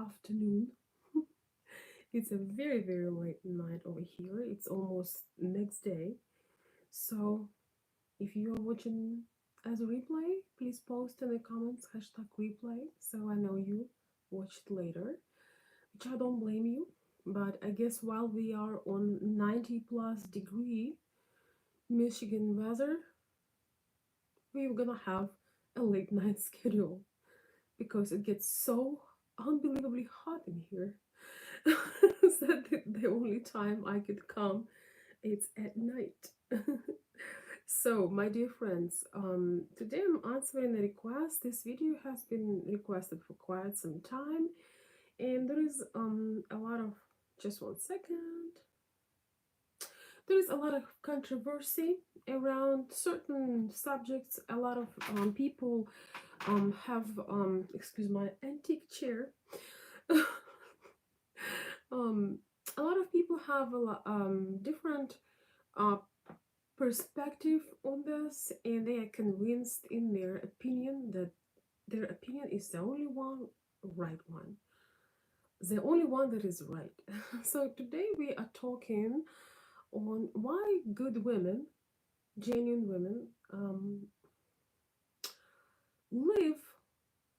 afternoon. It's a very, very late night over here. It's almost next day. So if you are watching as a replay, please post in the comments hashtag replay so I know you watched later, which I don't blame you. But I guess while we are on 90 plus degree Michigan weather, we're gonna have a late night schedule because it gets so unbelievably hot in here. So the only time I could come it's at night. So my dear friends, today I'm answering a request. This video has been requested for quite some time, and there is a lot of, just one second, there is a lot of controversy around certain subjects. A lot of people have excuse my antique chair. um, a lot of people have different uh, perspective on this, and they are convinced in their opinion that their opinion is the only one right one, the only one that is right. So today we are talking on why good women, genuine women, live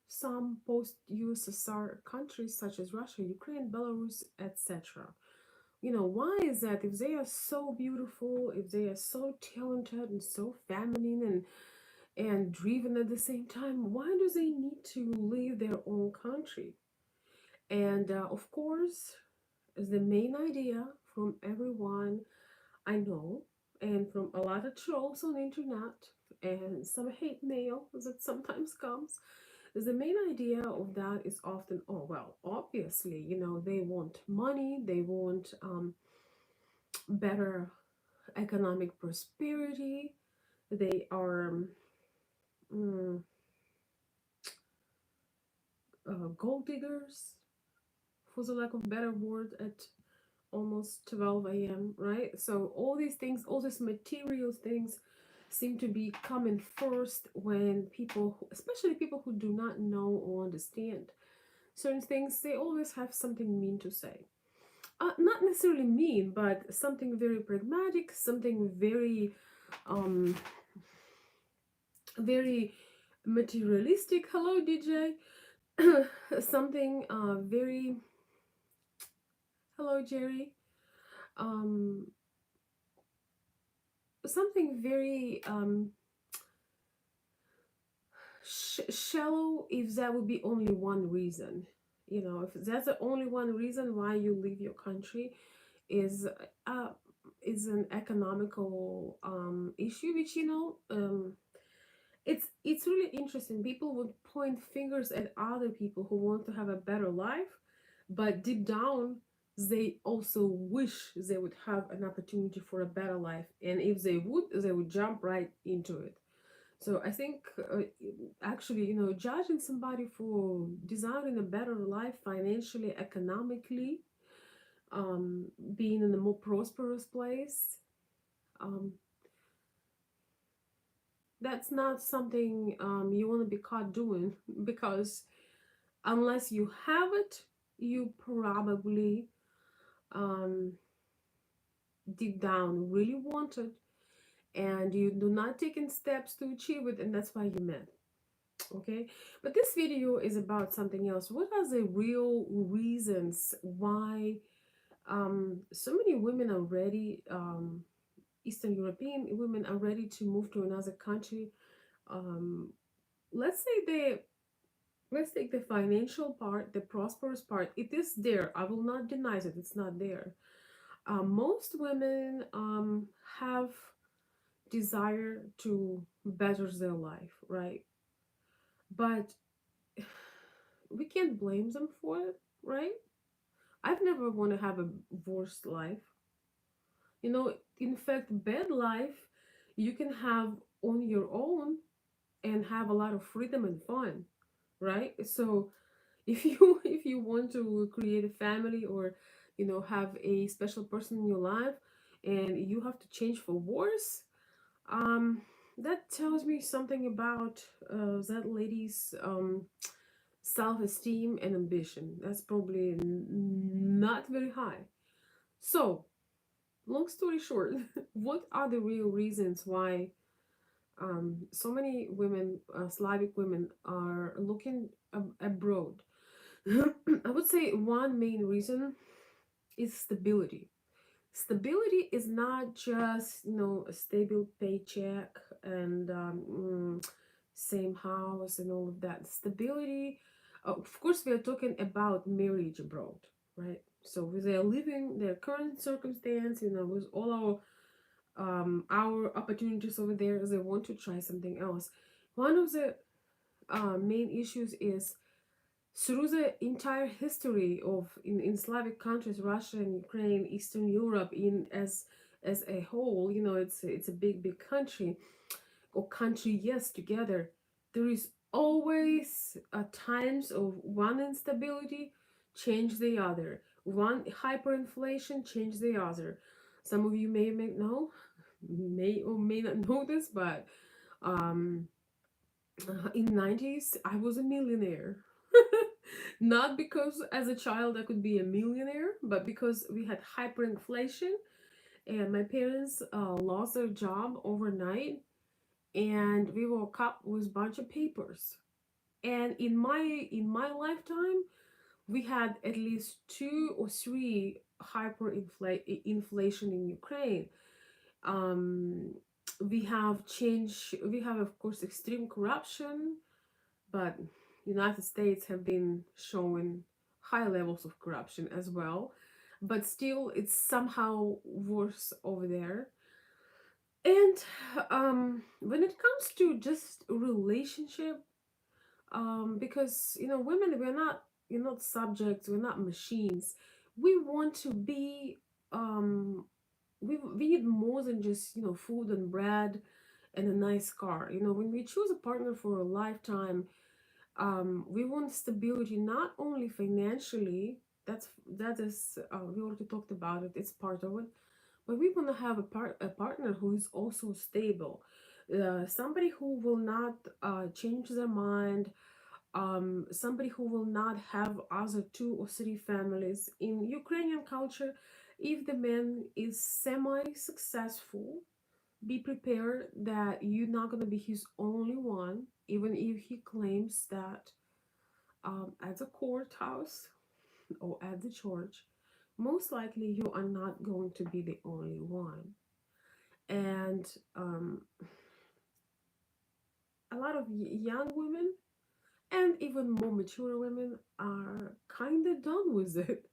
some post-USSR countries such as Russia, Ukraine, Belarus, etc. Why is that? If they are so beautiful, if they are so talented and so feminine and driven at the same time, why do they need to leave their own country? And of course, the main idea from everyone I know, and from a lot of trolls on the internet, and some hate mail that sometimes comes, the main idea of that is often, oh well, obviously, they want money, they want better economic prosperity, they are mm, gold diggers, for the lack of better word, at almost 12 a.m., right? So all these things, all these material things seem to be coming first when people, especially people who do not know or understand certain things, they always have something mean to say. Not necessarily mean, but something very pragmatic, something very, um, very materialistic. Hello, DJ. Something very. Hello, Jerry. Um, Something very shallow, if that would be only one reason. If that's the only one reason why you leave your country, is uh is an economical issue, which it's really interesting. People would point fingers at other people who want to have a better life, but deep down they also wish they would have an opportunity for a better life, and if they would jump right into it. So I think actually, judging somebody for desiring a better life financially, economically, being in a more prosperous place, um, that's not something you want to be caught doing, because unless you have it, you probably um, deep down really want it, and you do not taking steps to achieve it, and that's why you met. Okay, but this video is about something else. What are the real reasons why so many women are ready, Eastern European women are ready to move to another country? um, let's say let's take the financial part, the prosperous part. It is there, I will not deny it, it's not there. Most women have desire to better their life, right? But we can't blame them for it, right? I've never want to have a worse life. In fact, bad life you can have on your own and have a lot of freedom and fun, right? So if you if you want to create a family, or have a special person in your life, and you have to change for worse, that tells me something about that lady's self-esteem and ambition. That's probably not very high. So, long story short, what are the real reasons why so many women, Slavic women, are looking abroad? I would say one main reason is stability. Stability is not just, a stable paycheck and same house and all of that. Stability, of course, we are talking about marriage abroad, right? So with their living, their current circumstance, with all our opportunities over there, they want to try something else. One of the main issues is through the entire history of in Slavic countries, Russia and Ukraine, Eastern Europe, in as a whole, it's a big country or country, yes, together. There is always times of one instability change the other, one hyperinflation change the other. Some of you may know, may or may not know this, but um in 90s I was a millionaire. Not because as a child I could be a millionaire, but because we had hyperinflation and my parents lost their job overnight, and we woke up with a bunch of papers. And in my lifetime we had at least two or three inflation in Ukraine. um we have, of course, extreme corruption, but United States have been showing high levels of corruption as well, but still it's somehow worse over there. And when it comes to just relationship, because women, we're not subjects, we're not machines. We want to be, um we need more than just food and bread and a nice car. When we choose a partner for a lifetime, we want stability, not only financially. That is we already talked about it, it's part of it. But we want to have a partner who is also stable, somebody who will not change their mind, somebody who will not have other two or three families. In Ukrainian culture, if the man is semi successful, be prepared that you're not going to be his only one, even if he claims that at the courthouse or at the church. Most likely, you are not going to be the only one. And a lot of young women and even more mature women are kind of done with it.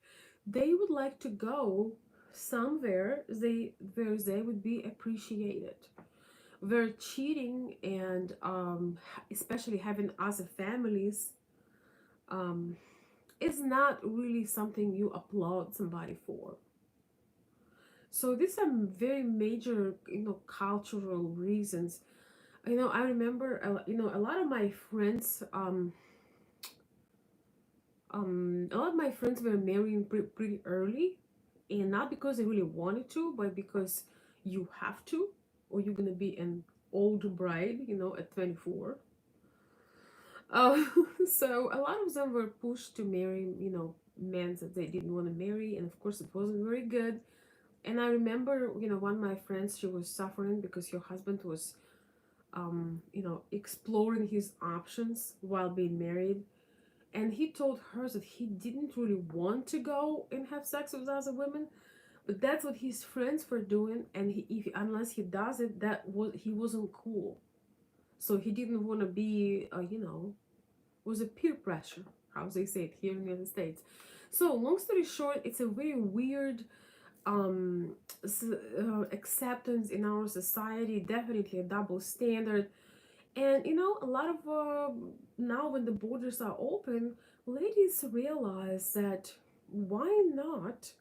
They would like to go somewhere where they would be appreciated, where cheating and especially having other families um, is not really something you applaud somebody for. So these are very major, cultural reasons. I remember, a lot of my friends, a lot of my friends were marrying pretty early, and not because they really wanted to, but because you have to, or you're gonna be an old bride, at 24. Uh, so a lot of them were pushed to marry, men that they didn't want to marry, and of course it wasn't very good. And I remember, one of my friends, she was suffering because her husband was, exploring his options while being married. And he told her that he didn't really want to go and have sex with other women, but that's what his friends were doing. And if unless he does it, he wasn't cool. So he didn't want to be, was a peer pressure, how they say it here in the United States. So long story short, it's a very weird um acceptance in our society, definitely a double standard. And a lot of now when the borders are open, ladies realize that why not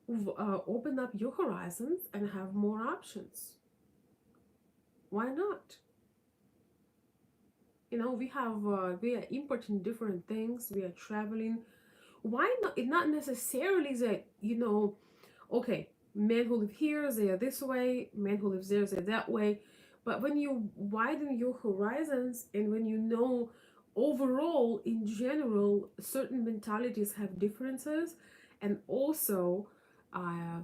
open up your horizons and have more options. Why not? We are importing different things, we are traveling. Why not? It's not necessarily that, okay, men who live here, they are this way, men who live there, they're that way. But when you widen your horizons, and when you know overall, in general, certain mentalities have differences, and also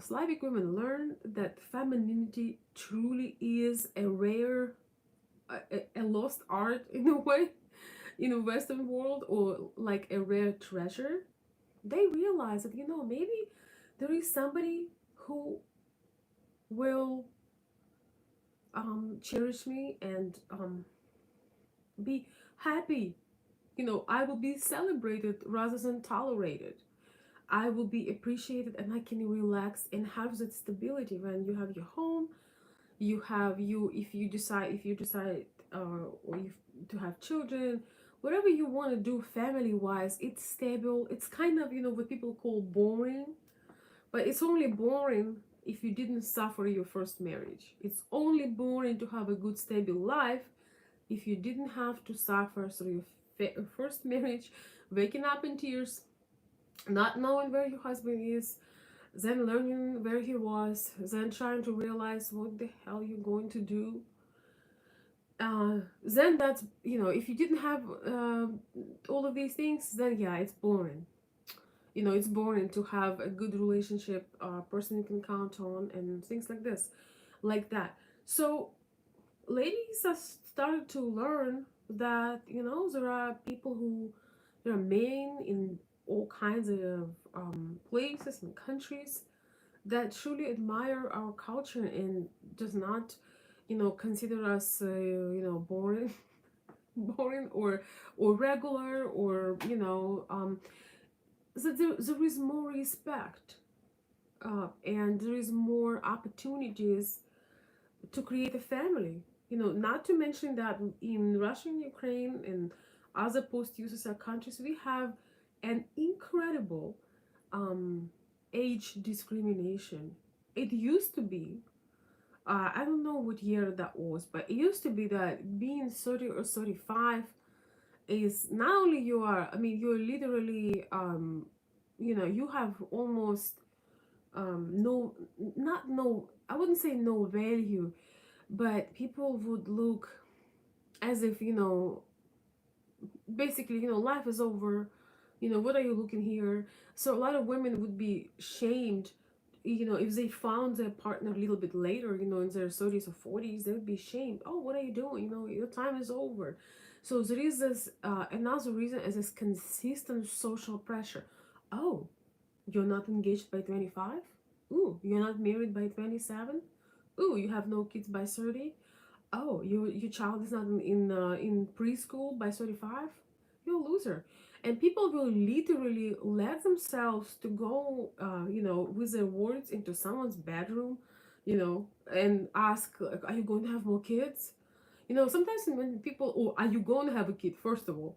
Slavic women learn that femininity truly is a rare, a lost art in a way in a Western world, or like a rare treasure. They realize that, maybe there is somebody who will cherish me and be happy. I will be celebrated rather than tolerated. I will be appreciated, and I can relax and have that stability when you have your home. You have you if you decide or if to have children, whatever you want to do family wise, it's stable. It's kind of what people call boring, but it's only boring if you didn't suffer your first marriage. It's only boring to have a good stable life if you didn't have to suffer through your first marriage, waking up in tears, not knowing where your husband is, then learning where he was, then trying to realize what the hell you're going to do. Then that's, if you didn't have all of these things, then yeah, it's boring. It's boring to have a good relationship, person you can count on, and things like this, like that. So ladies have started to learn that there are men in all kinds of places and countries that truly admire our culture and does not consider us boring boring or regular, or so there is more respect, and there is more opportunities to create a family. Not to mention that in Russia and Ukraine and other post-USSR countries, we have an incredible um, age discrimination. It used to be, I don't know what year that was, but it used to be that being 30 or 35 is not only you're literally, you have almost no, not no, I wouldn't say no value, but people would look as if basically life is over. What are you looking here? So a lot of women would be shamed, if they found their partner a little bit later, in their 30s or 40s, they would be shamed. Oh, what are you doing? Your time is over. So there is this another reason is this consistent social pressure. Oh, you're not engaged by 25. Ooh, you're not married by 27. Ooh, you have no kids by 30. Oh, your child is not in preschool by 35. You're a loser. And people will literally let themselves to go with their words into someone's bedroom, and ask, like, are you going to have more kids? Sometimes when people, oh, are you going to have a kid, first of all?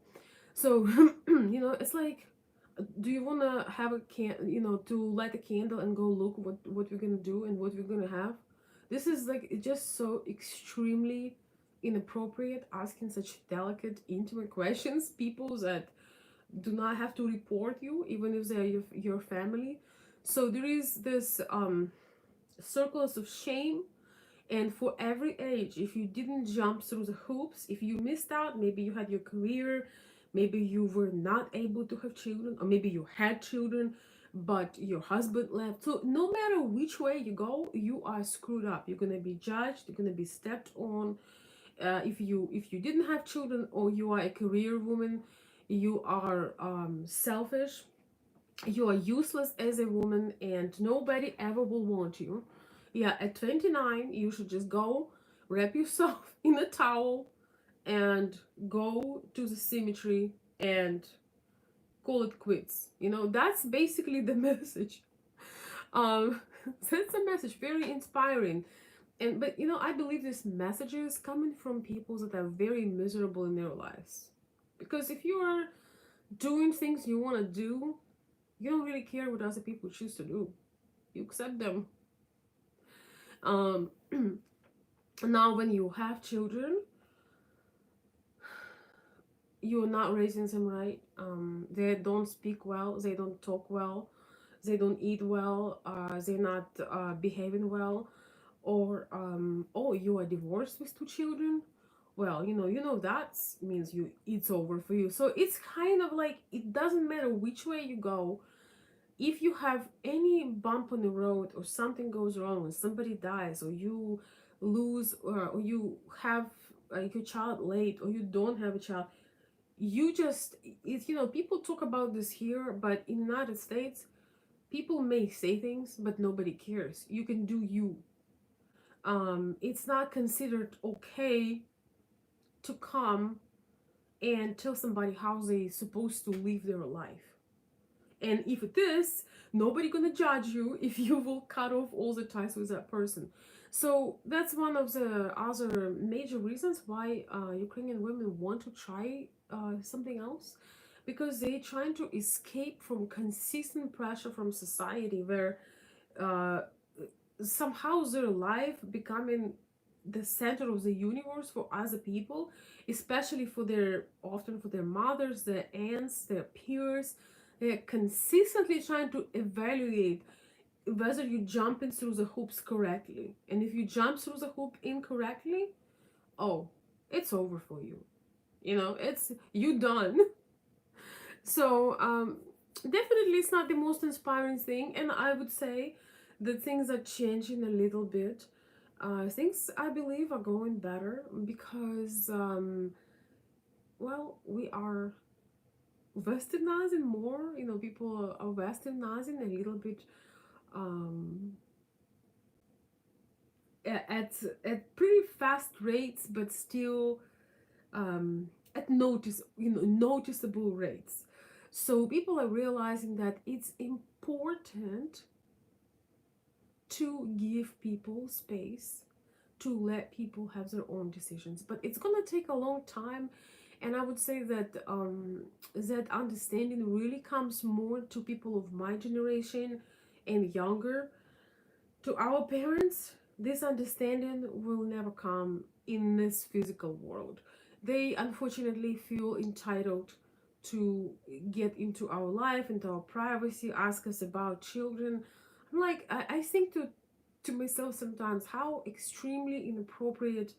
So it's like, do you want to have a to light a candle and go look what we're gonna do and what we're gonna have? This is like, it's just so extremely inappropriate, asking such delicate, intimate questions, people that do not have to report you, even if they're your family. So there is this circles of shame. And for every age, if you didn't jump through the hoops, if you missed out, maybe you had your career, maybe you were not able to have children, or maybe you had children but your husband left. So no matter which way you go, you are screwed up. You're gonna be judged, you're gonna be stepped on. If you didn't have children, or you are a career woman, you are selfish, you are useless as a woman, and nobody ever will want you. Yeah, at 29, you should just go wrap yourself in a towel and go to the cemetery and call it quits. That's basically the message. Um, that's a message, very inspiring. But I believe this message is coming from people that are very miserable in their lives. Because if you are doing things you want to do, you don't really care what other people choose to do. You accept them. Um, Now, when you have children, you're not raising them right. They don't speak well. They don't talk well. They don't eat well. They're not behaving well. Or you are divorced with two children. well, that means it's over for you. So it's kind of like, it doesn't matter which way you go. If you have any bump on the road, or something goes wrong, or somebody dies, or you lose, or you have your child late, or you don't have a child, you just, it's, people talk about this here, but in the United States, people may say things, but nobody cares. You can do you. It's not considered okay to come and tell somebody how they supposed to live their life. And if it is, nobody gonna judge you if you will cut off all the ties with that person. So that's one of the other major reasons why Ukrainian women want to try something else, because they're trying to escape from consistent pressure from society, where uh, somehow their life becoming the center of the universe for other people, especially for their, often for their mothers, their aunts, their peers. They're consistently trying to evaluate whether you jumping through the hoops correctly. And if you jump through the hoop incorrectly, oh, it's over for you. It's you done. So definitely it's not the most inspiring thing, and I would say that things are changing a little bit. Things, I believe, are going better because well, we are westernizing more. People are westernizing a little bit, um, at pretty fast rates, but still at noticeable rates. So people are realizing that it's important to give people space, to let people have their own decisions, but it's gonna take a long time. And I would say that that understanding really comes more to people of my generation and younger. To our parents, this understanding will never come in this physical world. They unfortunately feel entitled to get into our life, into our privacy, ask us about children. I'm like, I think to myself sometimes how extremely inappropriate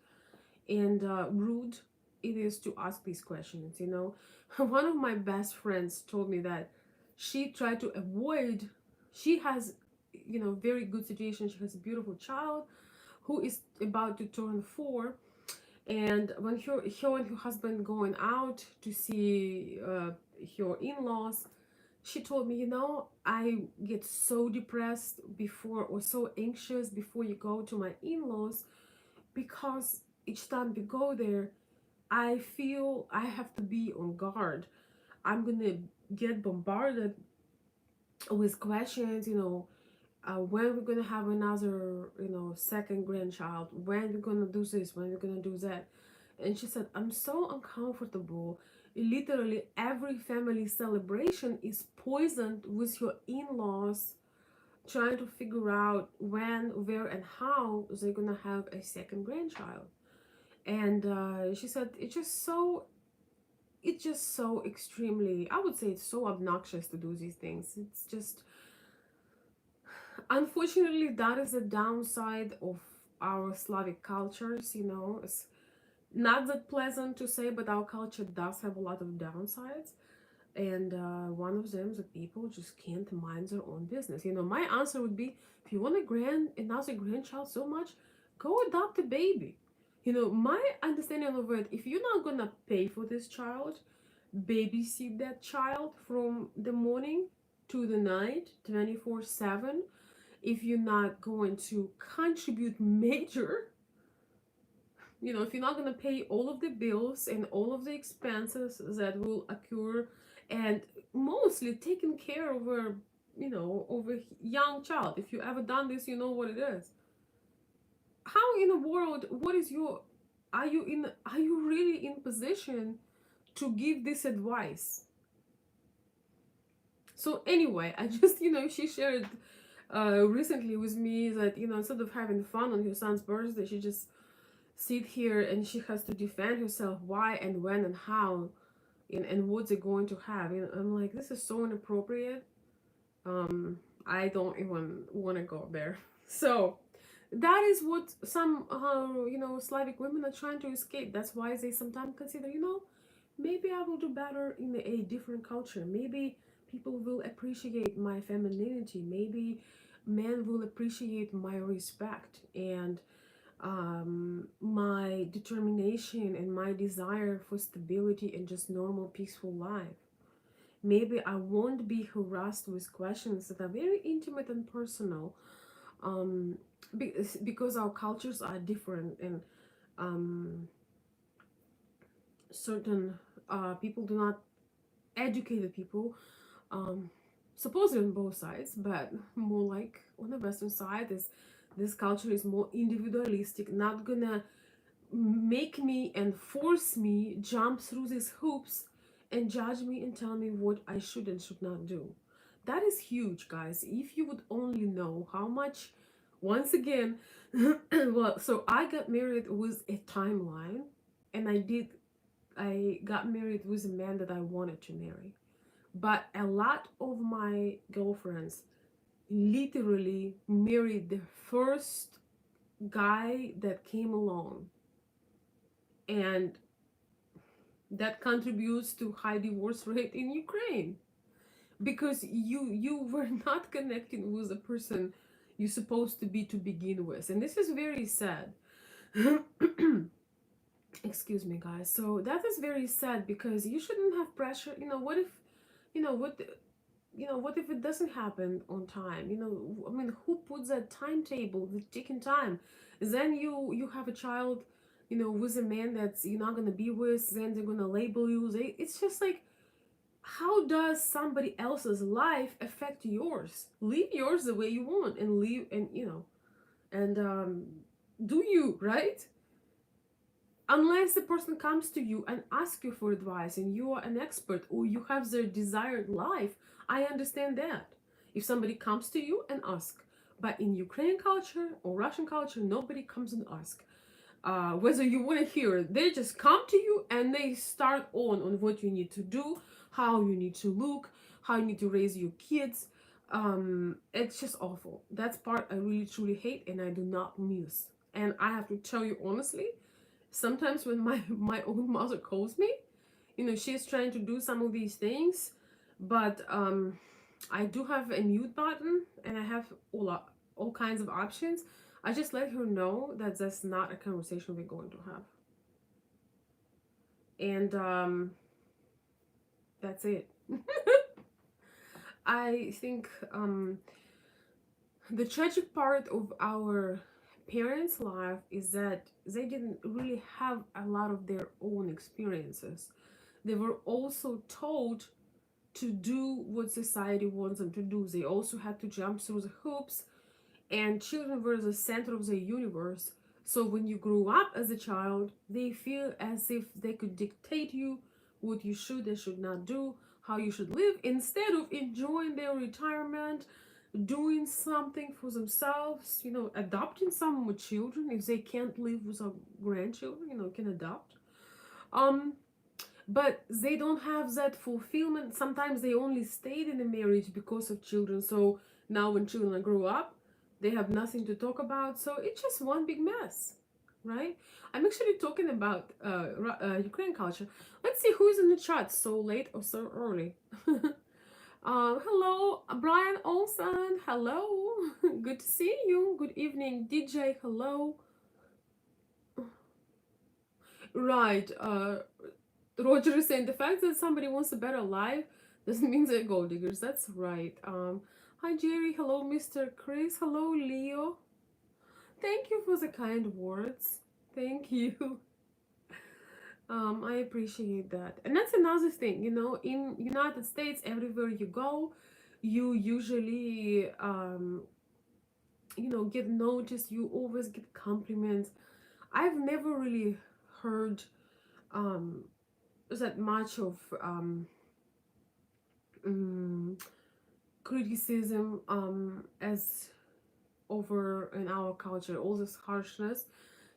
and rude it is to ask these questions. One of my best friends told me that she tried to avoid, she has, very good situation. She has a beautiful child who is about to turn 4. And when her and her husband going out to see her in-laws, she told me, I get so depressed before, or so anxious before you go to my in-laws, because each time we go there, I feel I have to be on guard. I'm gonna get bombarded with questions, when we're gonna have another, second grandchild, when we're gonna do this, when we're gonna do that. And she said, I'm so uncomfortable. Literally, every family celebration is poisoned with your in laws trying to figure out when, where, and how they're gonna have a second grandchild. And she said it's just so extremely, I would say it's so obnoxious to do these things. It's just, unfortunately, that is a downside of our Slavic cultures. It's not that pleasant to say, but our culture does have a lot of downsides. And one of them is that people just can't mind their own business. My answer would be, if you want another grandchild so much, go adopt a baby. My understanding of it, if you're not gonna pay for this child, babysit that child from the morning to the night, 24/7. If you're not going to contribute major, if you're not going to pay all of the bills and all of the expenses that will occur, and mostly taking care of a young child. If you ever done this, you know what it is. How in the world, what is your, are you really in position to give this advice? So anyway, I just, she shared recently with me that, instead of having fun on her son's birthday, she just sit here and she has to defend herself why and when and how, and what they're going to have. I'm like, this is so inappropriate. I don't even want to go there. So That is what some Slavic women are trying to escape. That's why they sometimes consider, maybe I will do better in a different culture. Maybe people will appreciate my femininity. Maybe men will appreciate my respect and my determination and my desire for stability and just normal peaceful life. Maybe I won't be harassed with questions that are very intimate and personal, um, because our cultures are different, and um, certain people do not, educated people, um, supposedly on both sides, but more like on the Western side, is this culture is more individualistic, not gonna make me and force me jump through these hoops and judge me and tell me what I should and should not do. That is huge, guys. If you would only know how much, once again, well, so I got married with a timeline, and I got married with a man that I wanted to marry. But a lot of my girlfriends literally married the first guy that came along, and that contributes to high divorce rate in Ukraine, because you were not connecting with the person you're supposed to be to begin with, and this is very sad. Excuse me, guys. So that is very sad, because you shouldn't have pressure. What if, you know what what if it doesn't happen on time? I mean, who puts that timetable, the ticking time? Then you have a child, with a man that's you're not gonna be with. Then they're gonna label you. It's just like, how does somebody else's life affect yours? Live yours the way you want, and live, and and do you, right? Unless the person comes to you and asks you for advice and you are an expert, or you have their desired life, I understand that. If somebody comes to you and asks. But in Ukrainian culture or Russian culture, nobody comes and asks. Whether you want to hear it, they just come to you and they start on what you need to do, how you need to look, how you need to raise your kids. It's just awful. That's part I really truly hate and I do not miss. And I have to tell you honestly, sometimes when my own mother calls me, she's trying to do some of these things, but I do have a mute button and I have all kinds of options. I just let her know that that's not a conversation we're going to have, and that's it. I think the tragic part of our parents' life is that they didn't really have a lot of their own experiences. They were also told to do what society wants them to do. They also had to jump through the hoops, and children were the center of the universe. So when you grow up as a child, they feel as if they could dictate you what you should and should not do, how you should live, instead of enjoying their retirement, doing something for themselves, adopting some with children if they can't live with our grandchildren, can adopt. Um, but they don't have that fulfillment. Sometimes they only stayed in a marriage because of children. So now when children grow up, they have nothing to talk about. So it's just one big mess, right? I'm actually talking about Ukrainian culture. Let's see who's in the chat so late or so early. Hello, Brian Olson. Hello. Good to see you. Good evening, DJ. Hello. Right. Roger is saying the fact that somebody wants a better life doesn't mean they're gold diggers. That's right. Hi Jerry. Hello, Mr. Chris. Hello, Leo. Thank you for the kind words. Thank you. I appreciate that. And that's another thing, in United States, everywhere you go, you usually get noticed. You always get compliments. I've never really heard um that much of um, criticism as over in our culture. All this harshness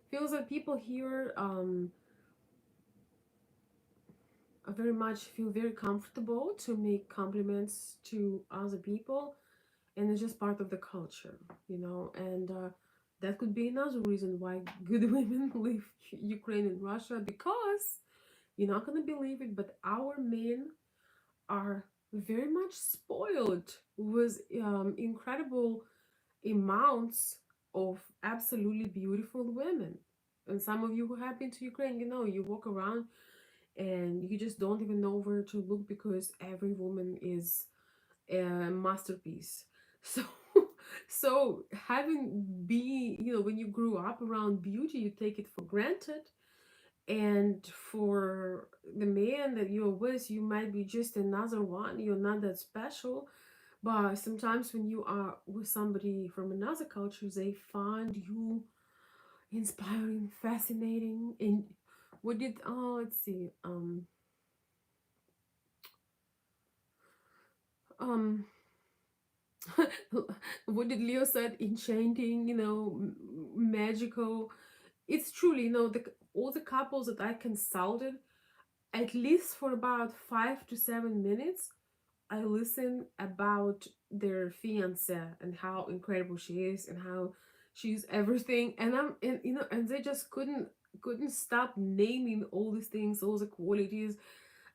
feels that people here are very much feel very comfortable to make compliments to other people, and it's just part of the culture, and That could be another reason why good women leave Ukraine and Russia, because you're not gonna believe it, but our men are very much spoiled with incredible amounts of absolutely beautiful women. And some of you who have been to Ukraine, you know, you walk around and you just don't even know where to look because every woman is a masterpiece. So, so having be, you know, when you grew up around beauty, you take it for granted. And for the man that you're with, you might be just another one. You're not that special. But sometimes when you are with somebody from another culture, they find you inspiring, fascinating. And what did, oh, let's see, um, what did Leo said? Enchanting, you know, magical. It's truly, you know, all the couples that I consulted, at least for about 5 to 7 minutes, I listen about their fiance and how incredible she is and how she's everything. And and you know, and they just couldn't stop naming all these things, all the qualities.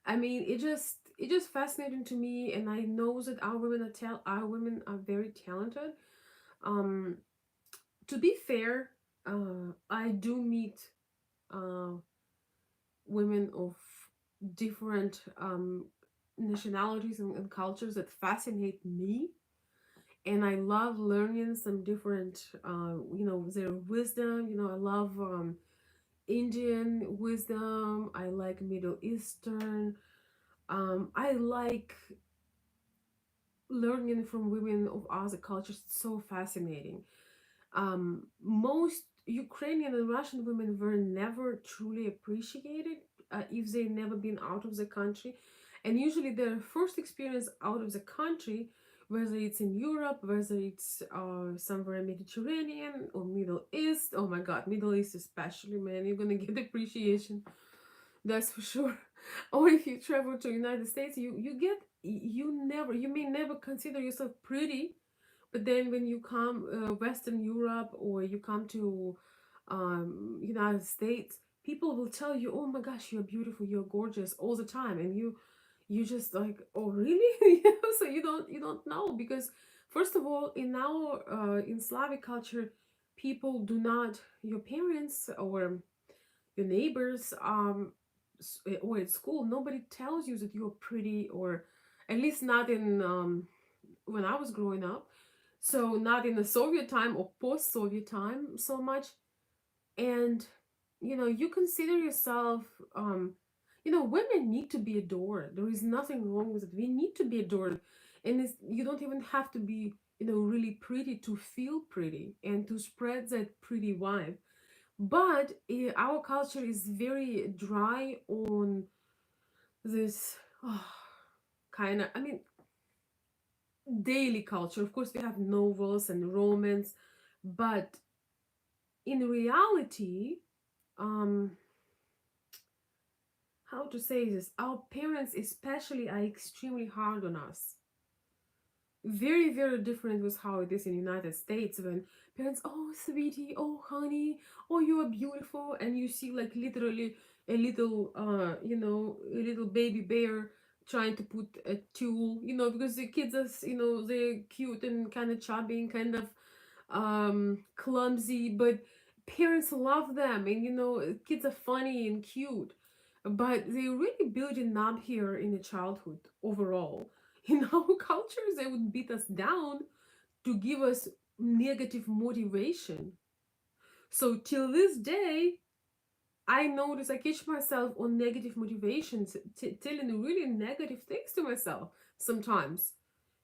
I mean, it just fascinating to me, and I know that our women are very talented. Um, to be fair, I do meet uh women of different nationalities and cultures that fascinate me, and I love learning some different you know, their wisdom. You know, I love Indian wisdom, I like Middle Eastern, I like learning from women of other cultures. It's so fascinating. Most Ukrainian and Russian women were never truly appreciated if they never been out of the country, and usually their first experience out of the country, whether it's in Europe, whether it's somewhere Mediterranean or Middle East. Oh my God, Middle East especially, man, you're gonna get appreciation, that's for sure. Or if you travel to United States, you may never consider yourself pretty, but then when you come Western Europe, or you come to United States, people will tell you, "Oh my gosh, you're beautiful, you're gorgeous," all the time, and you just like, "Oh really?" You know, so you don't know, because first of all, in our in Slavic culture, people do not, your parents or your neighbors, or at school, nobody tells you that you're pretty, or at least not in when I was growing up. So not in the Soviet time or post-Soviet time so much. And you know, you consider yourself, you know, women need to be adored. There is nothing wrong with it. We need to be adored. And you don't even have to be, you know, really pretty to feel pretty and to spread that pretty vibe. But our culture is very dry on this, kind of, I mean, daily culture. Of course, we have novels and romance, but in reality, um, how to say this? Our parents, especially, are extremely hard on us. Very, very different with how it is in the United States, when parents, "Oh sweetie, oh honey, oh you are beautiful," and you see like literally a little you know, a little baby bear trying to put a tool, you know, because the kids are, you know, they're cute and kind of chubby and kind of clumsy, but parents love them, and you know, kids are funny and cute, but they really building up here in the childhood overall. In our cultures, they would beat us down to give us negative motivation. So till this day, I notice I catch myself on negative motivations, telling really negative things to myself sometimes.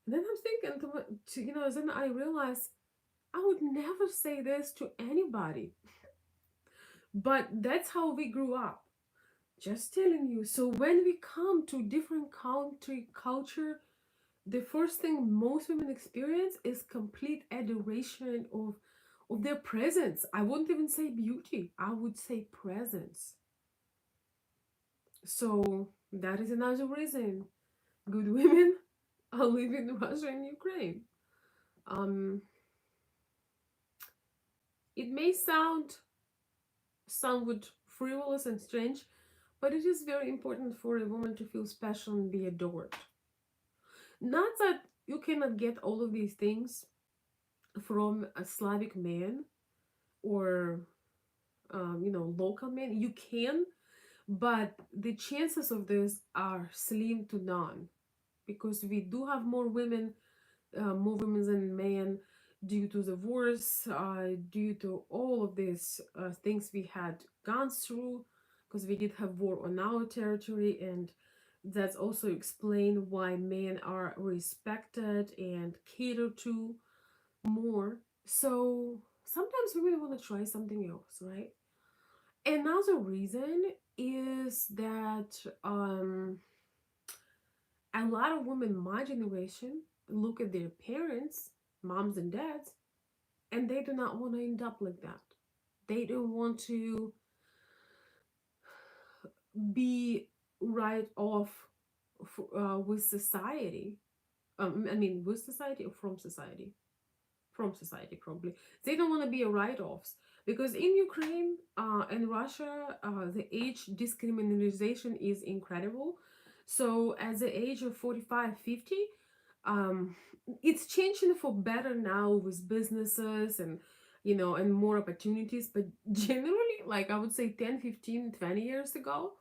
And then I'm thinking you know, then I realize I would never say this to anybody. But that's how we grew up. Just telling you. So when we come to different country culture, the first thing most women experience is complete adoration of their presence. I wouldn't even say beauty. I would say presence. So that is another reason good women are living in Russia and Ukraine. Um, It may sound somewhat frivolous and strange, but it is very important for a woman to feel special and be adored. Not that you cannot get all of these things from a Slavic man or local man. You can, but the chances of this are slim to none because we do have more women than men due to the wars, due to all of these things we had gone through, because we did have war on our territory, and that's also explain why men are respected and catered to more. So sometimes we really want to try something else, right? Another reason is that a lot of women my generation look at their parents, moms and dads, and they do not want to end up like that. They don't want to be right off with society. With society or from society? From society, probably. They don't want to be a write-offs because in Ukraine and Russia, the age discriminalization is incredible. So at the age of 45, 50, um, it's changing for better now with businesses and and more opportunities. But generally, like I would say 10, 15, 20 years ago,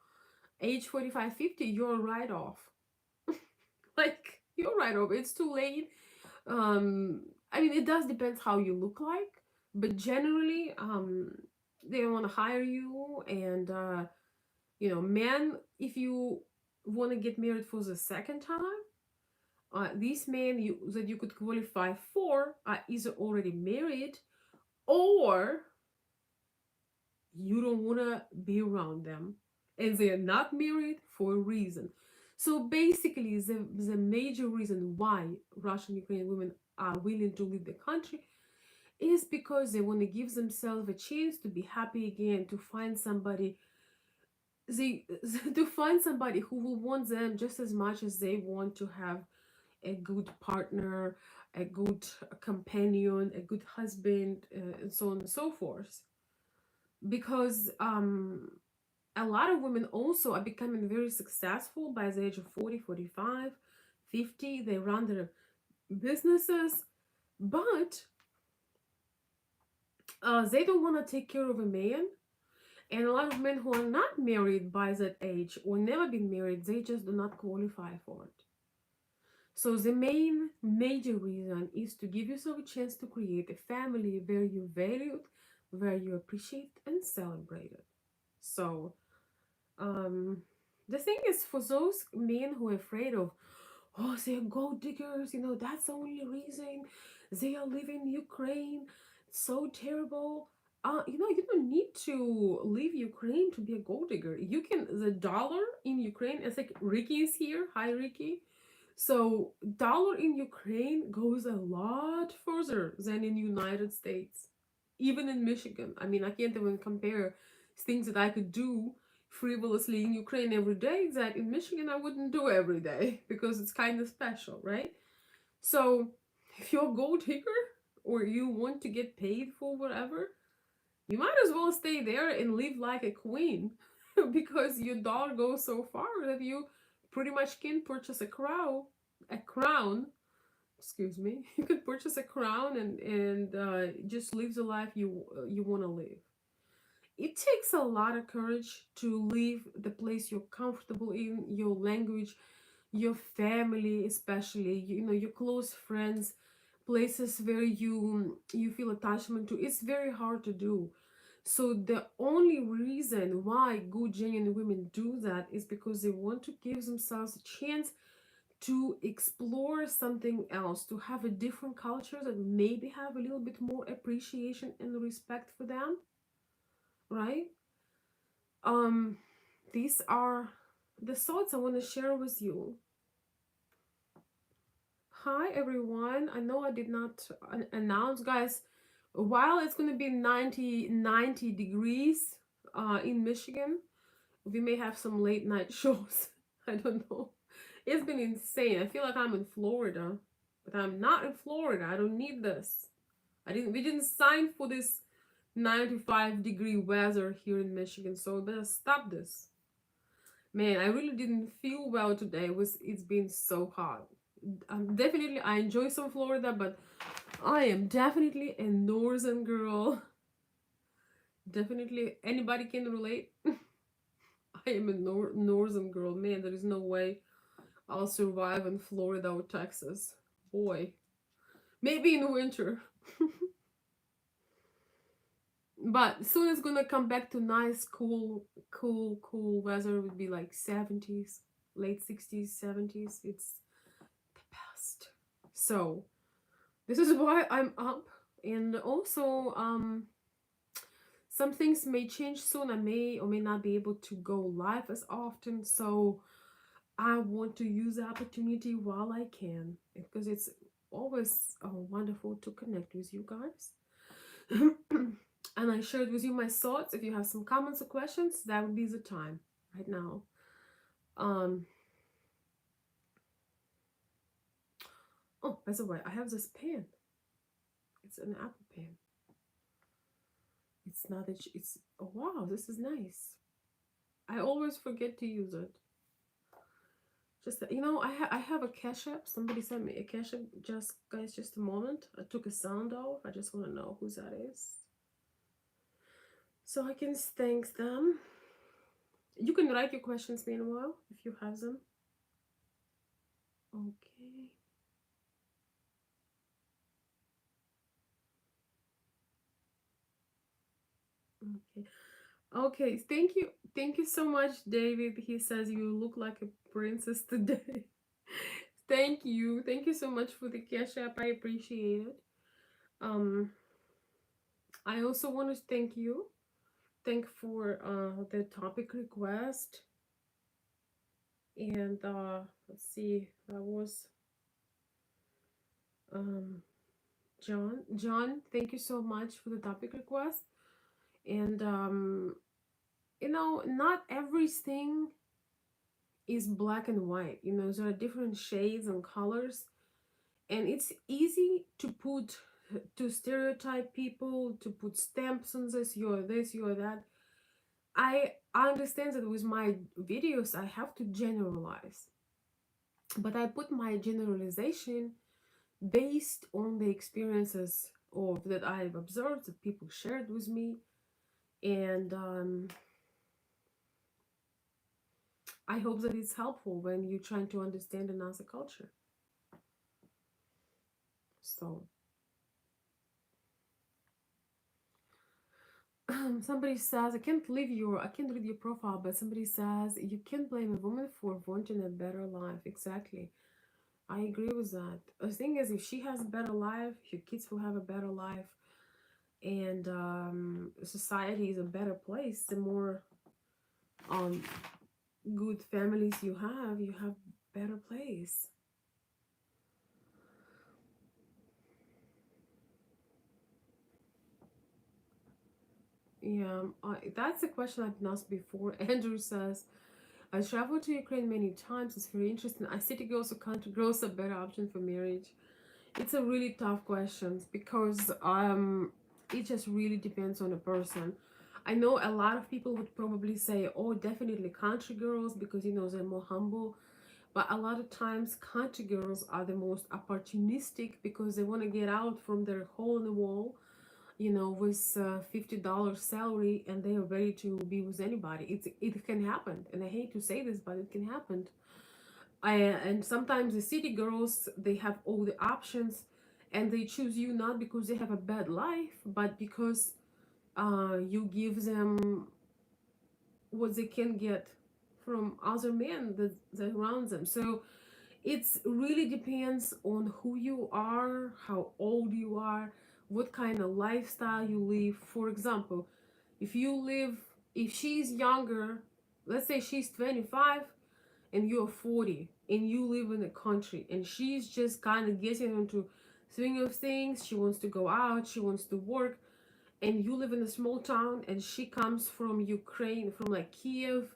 age 45, 50, you're right off. Like you're right off. It's too late. It does depend how you look like, but generally, they don't want to hire you. And men, if you want to get married for the second time, these men that you could qualify for are either already married or you don't want to be around them, and they are not married for a reason. So basically, the major reason why Russian Ukrainian women are willing to leave the country is because they want to give themselves a chance to be happy again, to find somebody they to find somebody who will want them just as much as they want to have a good partner, a good companion, a good husband, and so on and so forth. Because a lot of women also are becoming very successful by the age of 40, 45, 50. They run their businesses, but they don't want to take care of a man. And a lot of men who are not married by that age or never been married, they just do not qualify for it. So the main major reason is to give yourself a chance to create a family where you're valued, where you appreciate and celebrated. So um the thing is, for those men who are afraid of, oh, they're gold diggers, that's the only reason they are leaving Ukraine. It's so terrible. You don't need to leave Ukraine to be a gold digger. The dollar in Ukraine, it's like Ricky is here. Hi, Ricky. So dollar in Ukraine goes a lot further than in United States, even in Michigan. I can't even compare things that I could do frivolously in Ukraine every day that in Michigan I wouldn't do every day because it's kind of special, right? So if you're a gold digger or you want to get paid for whatever, you might as well stay there and live like a queen because your dollar goes so far that you pretty much can purchase a crown, excuse me. You could purchase a crown and just live the life you want to live. It takes a lot of courage to leave the place you're comfortable in, your language, your family, especially your close friends, places where you feel attachment to. It's very hard to do. So the only reason why good genuine women do that is because they want to give themselves a chance to explore something else, to have a different culture that maybe have a little bit more appreciation and respect for them, right? um these are the thoughts I want to share with you. Hi everyone, I know I did not announce, guys. While it's going to be 90 degrees in Michigan, we may have some late night shows. I don't know. It's been insane. I feel like I'm in Florida, but I'm not in Florida. I don't need this. We didn't sign for this 95-degree weather here in Michigan, so I better stop this. Man, I really didn't feel well today. It's been so hot. Definitely I enjoy some Florida, but I am definitely a northern girl. Definitely anybody can relate. I am a northern girl. Man, there is no way I'll survive in Florida or Texas. Boy, maybe in winter. But soon it's gonna come back to nice, cool weather. It would be like 70s, late 60s, 70s. It's the best. So this is why I'm up. And also, some things may change soon. I may or may not be able to go live as often. So I want to use the opportunity while I can because it's always wonderful to connect with you guys. And I shared with you my thoughts. If you have some comments or questions, that would be the time right now. Um, oh, by the way, I have this pen. It's an Apple pen. It's not that it's oh wow, this is nice. I always forget to use it. Just I have a cash app. Somebody sent me a cash app. Just guys, just a moment. I took a sound off. I just want to know who that is, so I can thank them. You can write your questions meanwhile if you have them. Okay. Okay. Okay. Thank you. Thank you so much, David. He says you look like a princess today. Thank you. Thank you so much for the cash app. I appreciate it. Um, I also want to thank you. Thank for the topic request. And let's see, that was um John. John, thank you so much for the topic request. And not everything is black and white. There are different shades and colors, and it's easy to stereotype people, to put stamps on this, you're that. I understand that with my videos I have to generalize, but I put my generalization based on the experiences of that I've observed that people shared with me, and I hope that it's helpful when you're trying to understand another culture. So somebody says I can't read your profile, but somebody says you can't blame a woman for wanting a better life. Exactly. I agree with that. The thing is, if she has a better life, your kids will have a better life, and society is a better place. The more um, good families you have better place. Yeah, that's a question I've been asked before. Andrew says, I traveled to Ukraine many times. It's very interesting. I city girls or country girls a better option for marriage. It's a really tough question because it just really depends on the person. I know a lot of people would probably say, oh, definitely country girls because they're more humble. But a lot of times country girls are the most opportunistic because they want to get out from their hole in the wall, with $50 salary, and they are ready to be with anybody. It can happen, and I hate to say this, but it can happen. And sometimes the city girls, they have all the options, and they choose you not because they have a bad life, but because you give them what they can get from other men that around them. So it's really depends on who you are, how old you are, what kind of lifestyle you live. For example, if she's younger, let's say she's 25 and you're 40 and you live in the country and she's just kind of getting into swing of things, she wants to go out, she wants to work, and you live in a small town and she comes from Ukraine, from like Kiev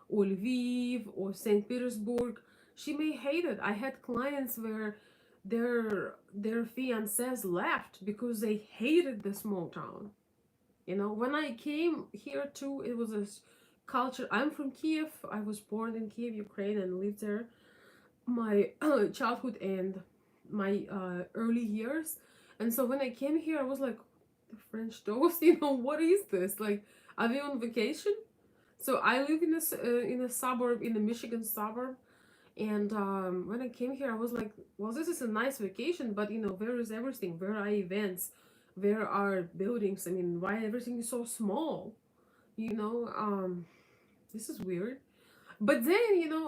or Lviv or St. Petersburg, she may hate it. I had clients where their fiancés left because they hated the small town. When I came here too, it was culture. I'm from Kiev. I was born in Kiev, Ukraine, and lived there my childhood and my early years. And so when I came here, I was like, the French toast, what is this? Like, are they on vacation? So I live in a suburb, in a Michigan suburb. And when I came here, I was like, well, this is a nice vacation, but where is everything? Where are events? Where are buildings? I mean, why everything is so small? You know, um, this is weird. But then,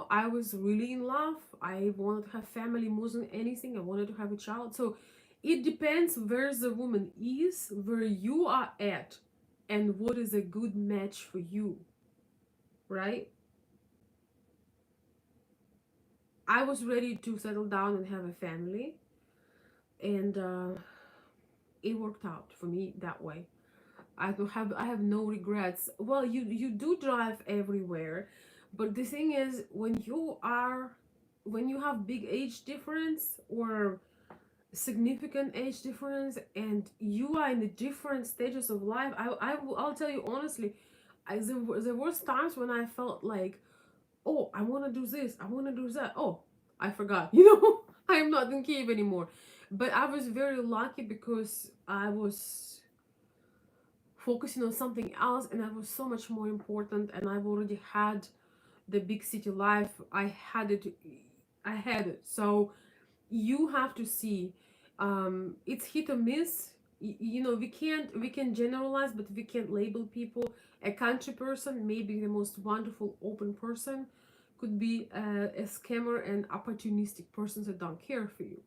I was really in love. I wanted to have family more than anything. I wanted to have a child. So it depends where the woman is, where you are at, and what is a good match for you, right? I was ready to settle down and have a family, and it worked out for me that way. I have no regrets. Well, you do drive everywhere, but the thing is, when you have big age difference or significant age difference, and you are in the different stages of life, I'll tell you honestly, there was times when I felt like, oh, I want to do this, I want to do that. Oh, I forgot. I am not in Kiev anymore. But I was very lucky because I was focusing on something else, and that was so much more important, and I've already had the big city life. I had it. So you have to see, it's hit or miss. We can generalize, but we can't label people. A country person may be the most wonderful open person, could be a scammer and opportunistic person that don't care for you,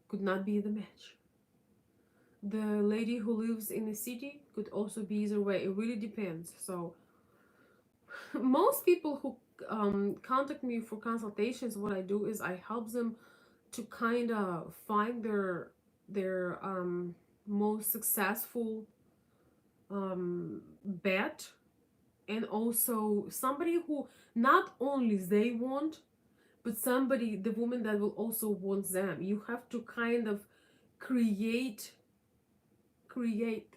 could not be the match. The lady who lives in the city could also be either way. It really depends. So most people who contact me for consultations, what I do is I help them to kind of find their most successful bet, and also somebody who not only they want, but somebody, the woman that will also want them. You have to kind of create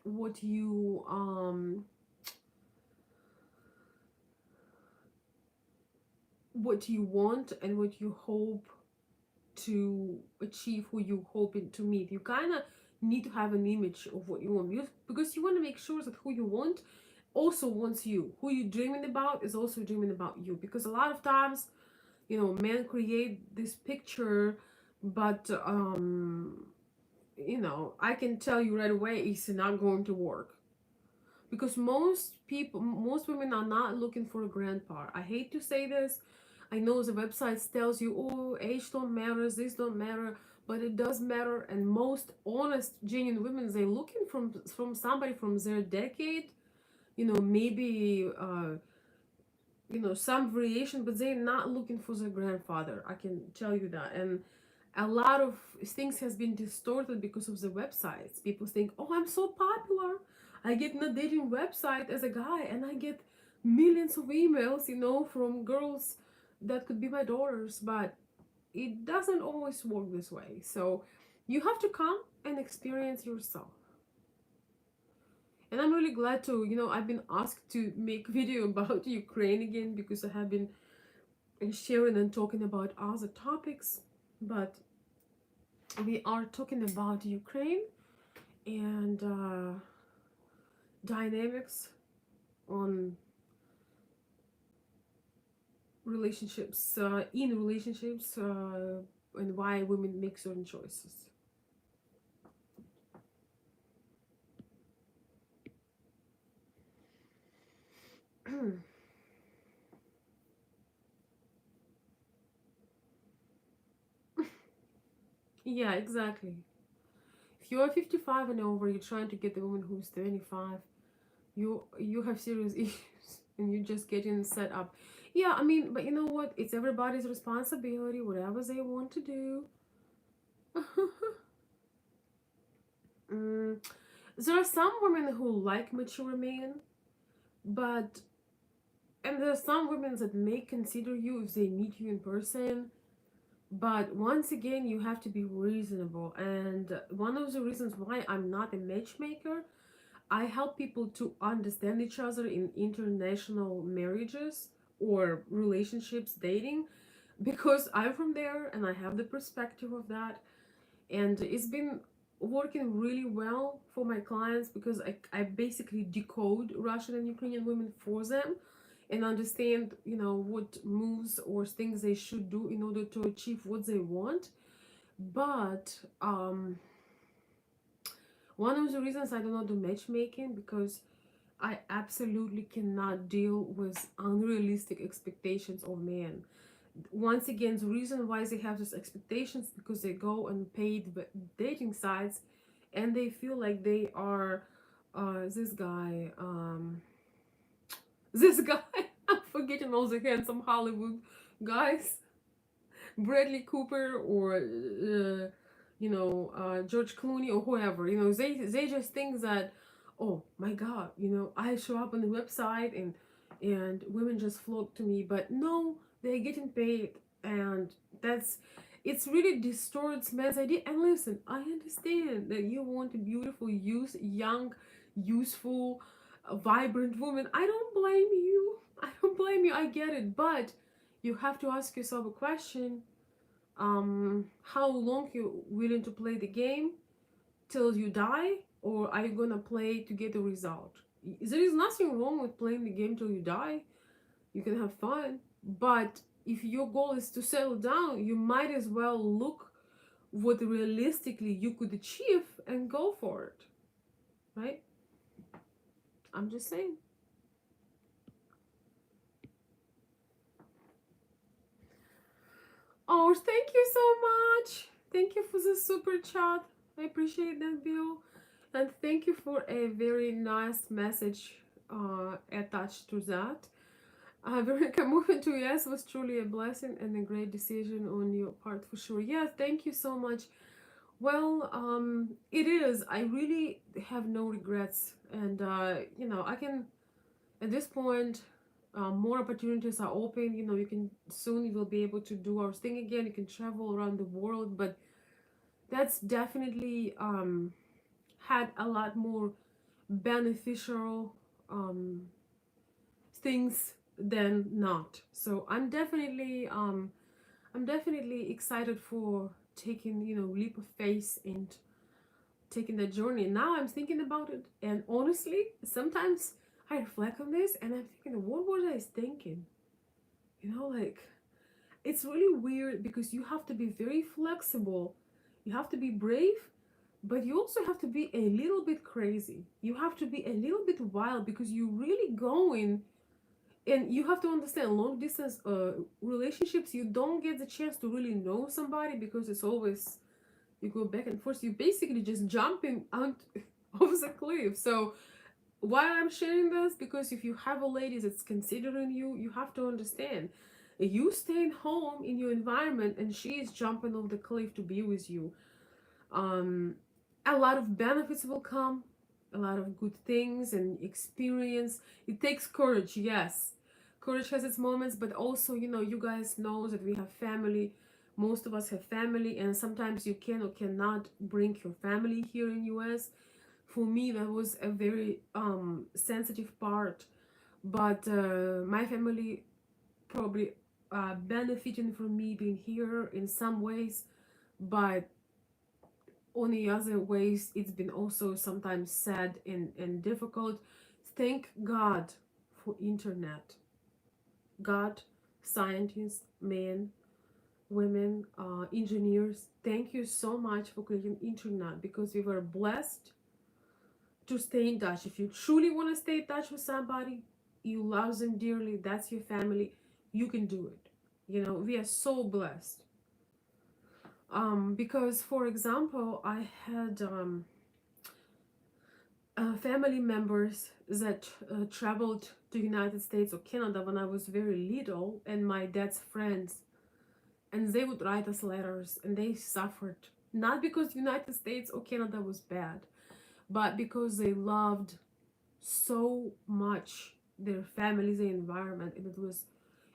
what you want and what you hope to achieve, who you hoping to meet. You kind of need to have an image of what you want, because you want to make sure that who you want also wants you. Who you dreaming about is also dreaming about you, because a lot of times, men create this picture, but I can tell you right away, it's not going to work, because most women are not looking for a grandpa. I hate to say this. I know the website tells you, oh, age don't matter, this don't matter, but it does matter. And most honest, genuine women, they're looking from somebody from their decade, maybe some variation, but they're not looking for their grandfather. I can tell you that. And a lot of things has been distorted because of the websites. People think, oh, I'm so popular, I get in a dating website as a guy, and I get millions of emails, from girls that could be my daughters. But it doesn't always work this way. So you have to come and experience yourself. And I'm really glad to, I've been asked to make video about Ukraine again, because I have been sharing and talking about other topics. But we are talking about Ukraine and dynamics on relationships, in relationships, and why women make certain choices. Yeah, exactly. If you're 55 and over, you're trying to get the woman who's 25, you have serious issues, and you're just getting set up. Yeah, I mean, but you know what? It's everybody's responsibility, whatever they want to do. mm, there are some women who like mature men, but and there are some women that may consider you if they meet you in person. But once again, you have to be reasonable. And one of the reasons why I'm not a matchmaker, I help people to understand each other in international marriages or relationships, dating, because I'm from there and I have the perspective of that. And it's been working really well for my clients because I basically decode Russian and Ukrainian women for them and understand, what moves or things they should do in order to achieve what they want. But one of the reasons I do not do matchmaking because I absolutely cannot deal with unrealistic expectations of men. Once again, the reason why they have these expectations because they go on paid dating sites and they feel like they are this guy, this guy. I'm forgetting all the handsome Hollywood guys, Bradley Cooper or George Clooney or whoever. They just think that, oh my God, I show up on the website and women just flock to me, but no, they're getting paid, and that's it's really distorts men's idea. And listen, I understand that you want a beautiful, young, useful, vibrant woman. I don't blame you. I don't blame you. I get it, but you have to ask yourself a question. How long you willing to play the game till you die, or are you gonna play to get a result? There is nothing wrong with playing the game till you die. You can have fun, but if your goal is to settle down, you might as well look what realistically you could achieve and go for it, right? I'm just saying. Oh, thank you so much. Thank you for the super chat. I appreciate that, Bill. And thank you for a very nice message attached to that. Veronica, moving to US was truly a blessing and a great decision on your part for sure. Yeah, thank you so much. Well, it is. I really have no regrets. And, I can, at this point, more opportunities are open. You can soon you will be able to do our thing again. You can travel around the world, but that's definitely had a lot more beneficial things than not. So I'm definitely excited for taking leap of faith and taking that journey. Now I'm thinking about it, and honestly, sometimes I reflect on this and I'm thinking, what was I thinking? Like, it's really weird because you have to be very flexible, you have to be brave, but you also have to be a little bit crazy. You have to be a little bit wild because you're really going, and you have to understand long distance relationships, you don't get the chance to really know somebody because it's always you go back and forth. You basically just jumping out of the cliff. So why I'm sharing this, because if you have a lady that's considering you, you have to understand you staying home in your environment and she is jumping off the cliff to be with you. um a lot of benefits will come, a lot of good things and experience. It takes courage, yes. Courage has its moments, but also, you guys know that we have family. Most of us have family, and sometimes you can or cannot bring your family here in US. For me, that was a very sensitive part, but my family probably benefiting from me being here in some ways, but on the other ways it's been also sometimes sad and difficult. Thank God for internet. God, scientists, men, women, engineers, thank you so much for creating internet, because we were blessed to stay in touch. If you truly want to stay in touch with somebody, you love them dearly, that's your family, you can do it. We are so blessed. Because, for example, I had family members that traveled to United States or Canada when I was very little, and my dad's friends, and they would write us letters, and they suffered, not because United States or Canada was bad, but because they loved so much their family, their environment, and it was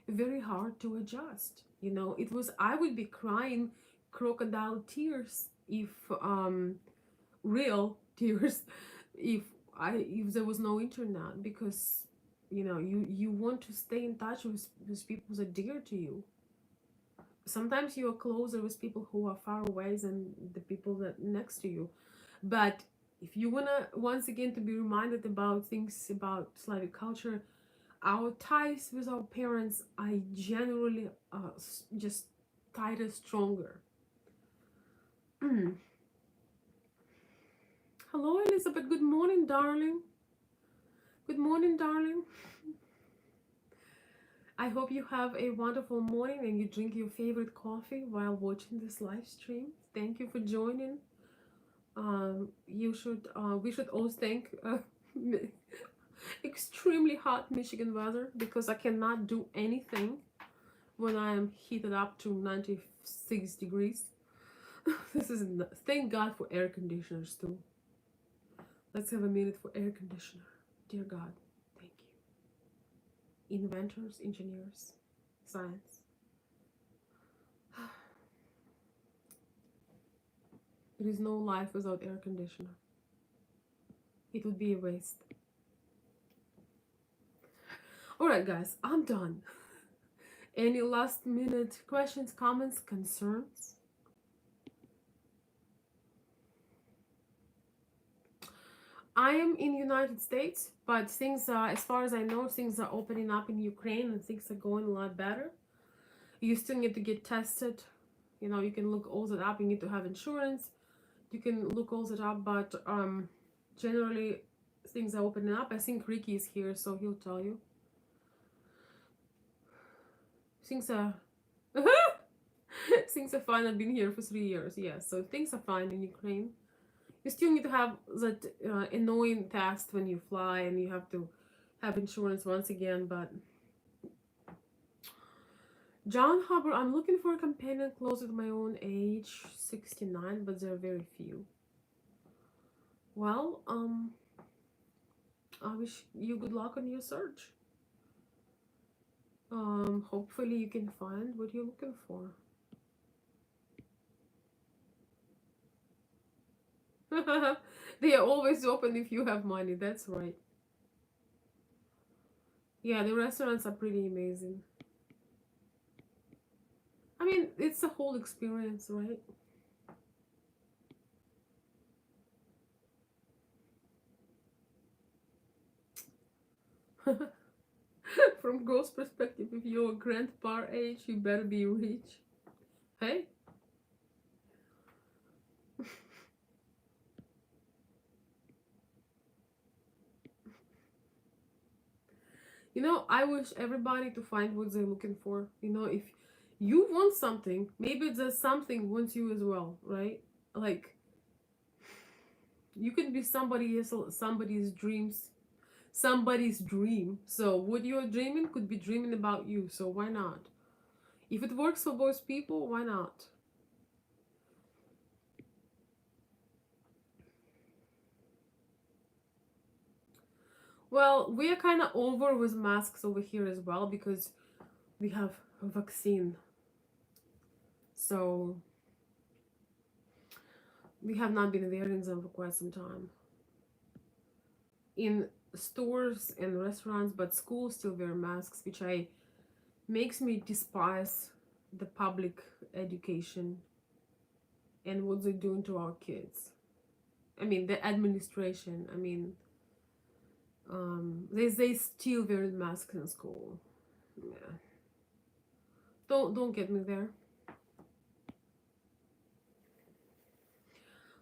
very hard to adjust. It was, I would be crying crocodile tears, if real tears, if if there was no internet, because you want to stay in touch with people that are dear to you. Sometimes you are closer with people who are far away than the people that next to you. But if you wanna once again to be reminded about things about Slavic culture, our ties with our parents are generally just tighter, stronger. Hello, Elizabeth. Good morning, darling. Good morning, darling. I hope you have a wonderful morning and you drink your favorite coffee while watching this live stream. Thank you for joining. You should. We should also thank extremely hot Michigan weather because I cannot do anything when I am heated up to 96 degrees. This is thank God for air conditioners too. Let's have a minute for air conditioner. Dear God, thank you. Inventors, engineers, science. There is no life without air conditioner. It would be a waste. Alright guys, I'm done. Any last minute questions, comments, concerns? I am in United States, but things are, as far as I know, things are opening up in Ukraine and things are going a lot better. You still need to get tested. You can look all that up. You need to have insurance. You can look all that up, but generally things are opening up. I think Ricky is here, so he'll tell you. Things are things are fine. I've been here for 3 years. Yeah, so things are fine in Ukraine. You still need to have that annoying test when you fly, and you have to have insurance once again. But John Hubbard, I'm looking for a companion closer to my own age, 69, but there are very few. Well, I wish you good luck on your search. Hopefully you can find what you're looking for. They are always open if you have money. That's right. Yeah, the restaurants are pretty amazing. I mean, it's a whole experience, right? From girl's perspective, if you're grandpa age, you better be rich. Hey? I wish everybody to find what they're looking for. If you want something, maybe there's something wants you as well, right? Like you can be somebody's dream. So what you're dreaming could be dreaming about you. So why not? If it works for both people, why not? Well, we are kind of over with masks over here as well because we have a vaccine. So we have not been wearing them for quite some time. In stores and restaurants, but schools still wear masks, which I makes me despise the public education and what they're doing to our kids. I mean, the administration. I mean, they still wear masks in school. Yeah. Don't get me there.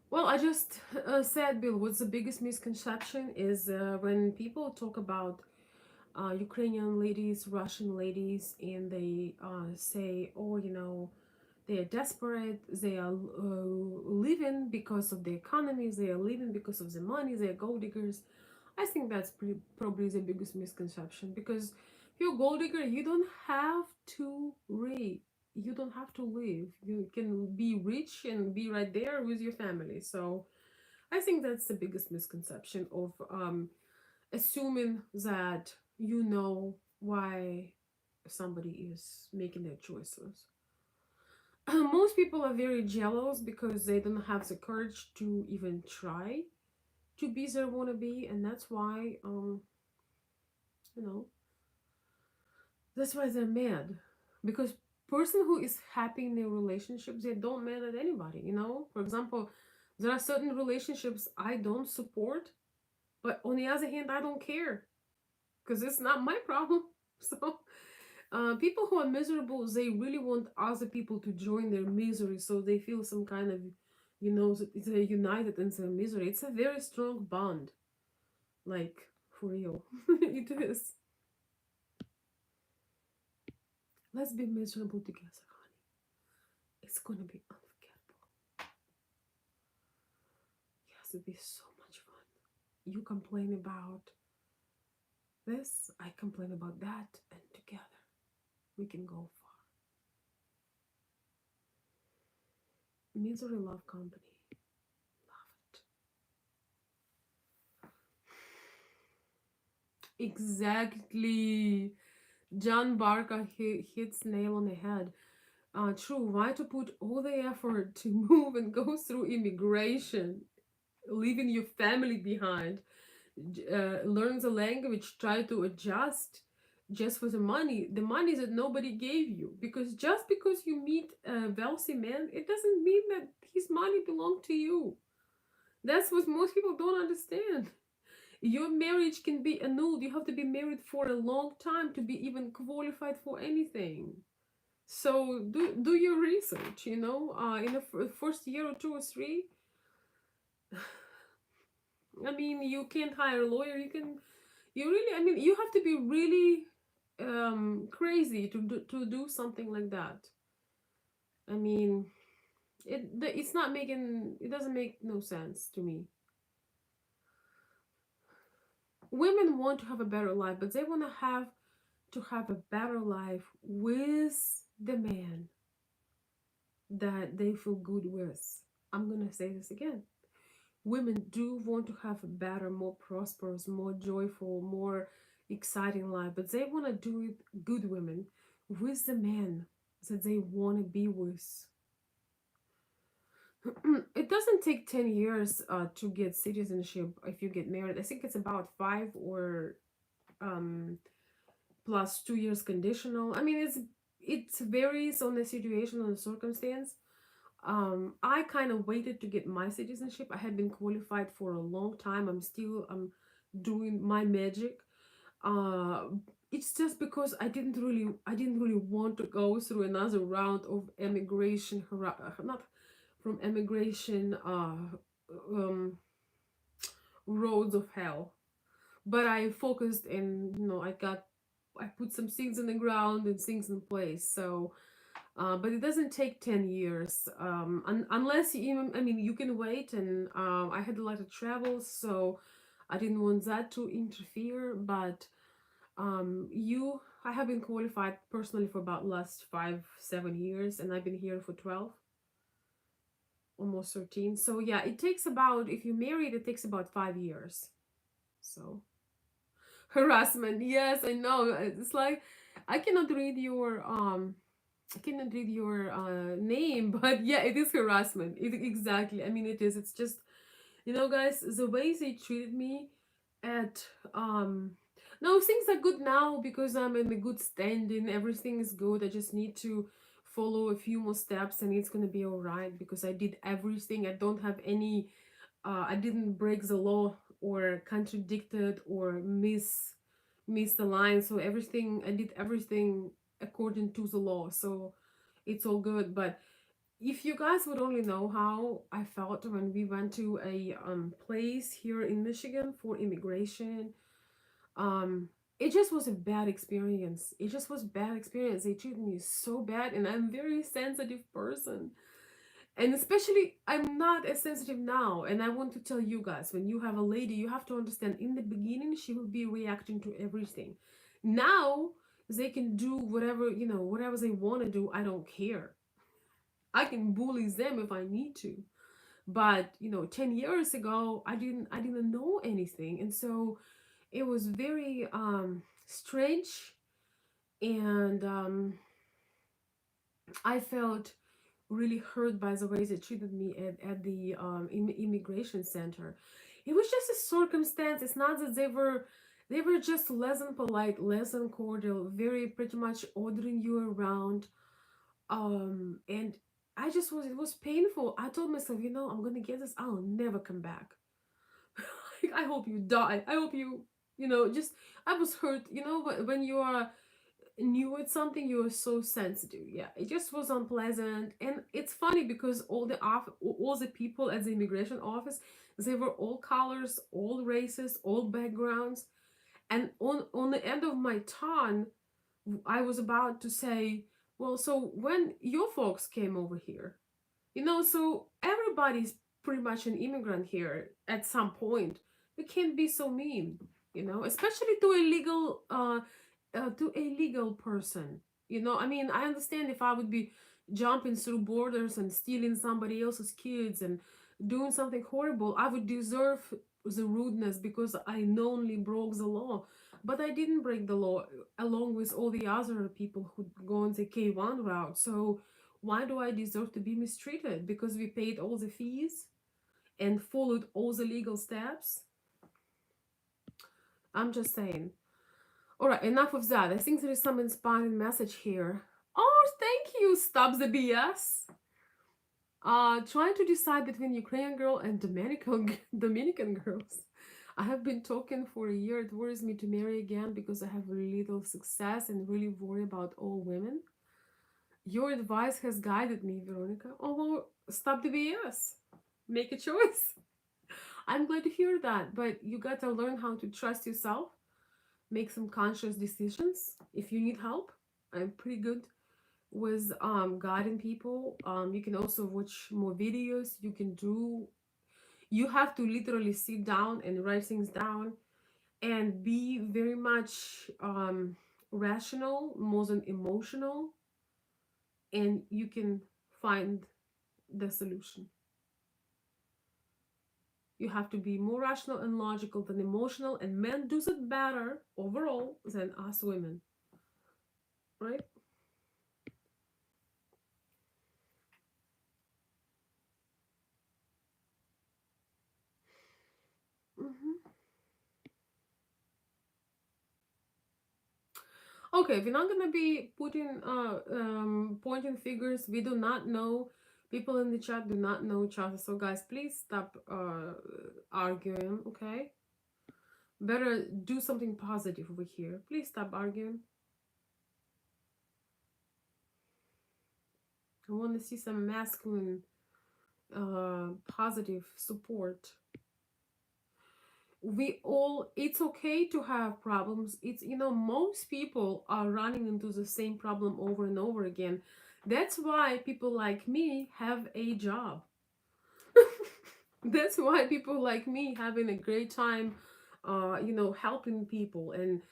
Well, I just said, Bill, what's the biggest misconception is when people talk about Ukrainian ladies, Russian ladies, and they say, oh, they are desperate, they are living because of the economy, they are living because of the money, they are gold diggers. I think that's probably the biggest misconception because if you're a gold digger, you don't have to read. You don't have to live. You can be rich and be right there with your family. So I think that's the biggest misconception of assuming that you know why somebody is making their choices. Most people are very jealous because they don't have the courage to even try. to be their wannabe, and that's why you know that's why they're mad, because person who is happy in their relationships, they don't mad at anybody. For example, there are certain relationships I don't support, but on the other hand, I don't care because it's not my problem. So people who are miserable, they really want other people to join their misery, so they feel some kind of, that they're united in their misery. It's a very strong bond, like, for real. It is. Let's be miserable together, honey. It's gonna be unforgettable. Yes, it'll be so much fun. You complain about this, I complain about that, and together we can go far. Misery love company. Love it. Exactly. John Barker hits nail on the head. True. Why to put all the effort to move and go through immigration, leaving your family behind, learn the language, try to adjust just for the money that nobody gave you. Because just because you meet a wealthy man, it doesn't mean that his money belongs to you. That's what most people don't understand. Your marriage can be annulled. You have to be married for a long time to be even qualified for anything. So do your research. In the first year or two or three. I mean, you can't hire a lawyer. You really. I mean, you have to be really crazy to do something like that. I mean, it's not making. It doesn't make no sense to me. Women want to have a better life, but they want to have a better life with the man that they feel good with. I'm gonna say this again. Women do want to have a better, more prosperous, more joyful, more exciting life, but they want to do it, good women, with the man that they want to be with. It doesn't take 10 years to get citizenship if you get married. I think it's about 5 or um, plus 2 years conditional. I mean, it varies on the situation, on the circumstance. I kind of waited to get my citizenship. I had been qualified for a long time. I'm doing my magic. uh it's just because I didn't really want to go through another round of immigration not from immigration um roads of hell. But I focused, and I put some things in the ground and things in place. So but it doesn't take 10 years, unless I mean, you can wait. And I had a lot of travel, so I didn't want that to interfere. But you I have been qualified personally for about last 5-7 years, and I've been here for 12, almost 13. So yeah, it takes about, if you're married, it takes about 5 years. So harassment, yes, I know. It's like I cannot read your name, but yeah, it is harassment. Exactly. I mean, it is. It's just, guys, the way they treated me at no, things are good now because I'm in a good standing. Everything is good. I just need to follow a few more steps, and it's gonna be all right because I did everything. I don't have any. I didn't break the law or contradicted or miss the line. So everything I did everything according to the law. So it's all good. But if you guys would only know how I felt when we went to a place here in Michigan for immigration, um it just was a bad experience. It just was bad experience. They treated me so bad, and I'm a very sensitive person. And especially, I'm not as sensitive now. And I want to tell you guys, when you have a lady, you have to understand, in the beginning she will be reacting to everything. Now they can do whatever they want to do. I don't care. I can bully them if I need to. But 10 years ago, I didn't know anything. And so it was very strange. And I felt really hurt by the way they treated me at the immigration center. It was just a circumstance. It's not that they were just less than polite, less than cordial, very pretty much ordering you around. And I just was it was painful. I told myself, I'm gonna get this. I'll never come back. Like, I hope you die. I hope just I was hurt. When you are new at something, you are so sensitive. Yeah, it just was unpleasant, and it's funny because all the people at the immigration office, they were all colors, all races, all backgrounds, and on the end of my tongue, I was about to say, well, so when your folks came over here, so everybody's pretty much an immigrant here at some point. You can't be so mean, especially to a legal person. I mean, I understand if I would be jumping through borders and stealing somebody else's kids and doing something horrible, I would deserve the rudeness because I knowingly broke the law. But I didn't break the law along with all the other people who go on the K1 route. So why do I deserve to be mistreated? Because we paid all the fees and followed all the legal steps? I'm just saying. All right, enough of that. I think there is some inspiring message here. Oh, thank you. Stop the BS. Trying to decide between Ukrainian girl and Dominican girls. I have been talking for a year. It worries me to marry again because I have little success and really worry about all women. Your advice has guided me, Veronica. Although, stop the BS. Make a choice. I'm glad to hear that, but you gotta learn how to trust yourself, make some conscious decisions. If you need help, I'm pretty good with guiding people. You can also watch more videos. You have to literally sit down and write things down and be very much rational more than emotional, and you can find the solution. You have to be more rational and logical than emotional, and men do it better overall than us women, right? Hmm. Okay, we're not gonna be putting pointing figures. We do not know. People in the chat do not know each other. So guys, please stop arguing. Okay, better do something positive over here. Please stop arguing. I want to see some masculine positive support. It's okay to have problems. Most people are running into the same problem over and over again. That's why people like me have a job. That's why people like me having a great time helping people. And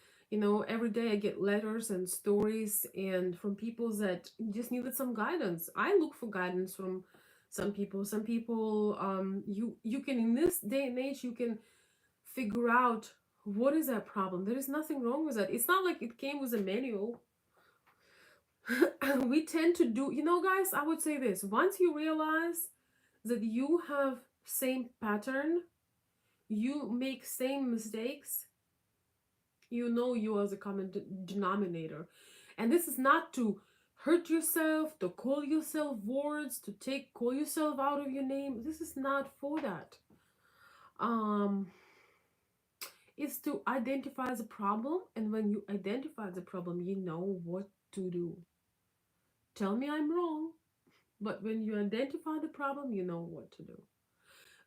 every day I get letters and stories and from people that just needed some guidance. I look for guidance from some people. You can, in this day and age, you can figure out what is that problem. There is nothing wrong with that. It's not like it came with a manual. We tend to do, guys, I would say this: once you realize that you have same pattern, you make same mistakes, you are the common denominator. And this is not to hurt yourself, to call yourself words, to call yourself out of your name. This is not for that. um is to identify the problem, and when you identify the problem, you know what to do. Tell me I'm wrong, but when you identify the problem, you know what to do.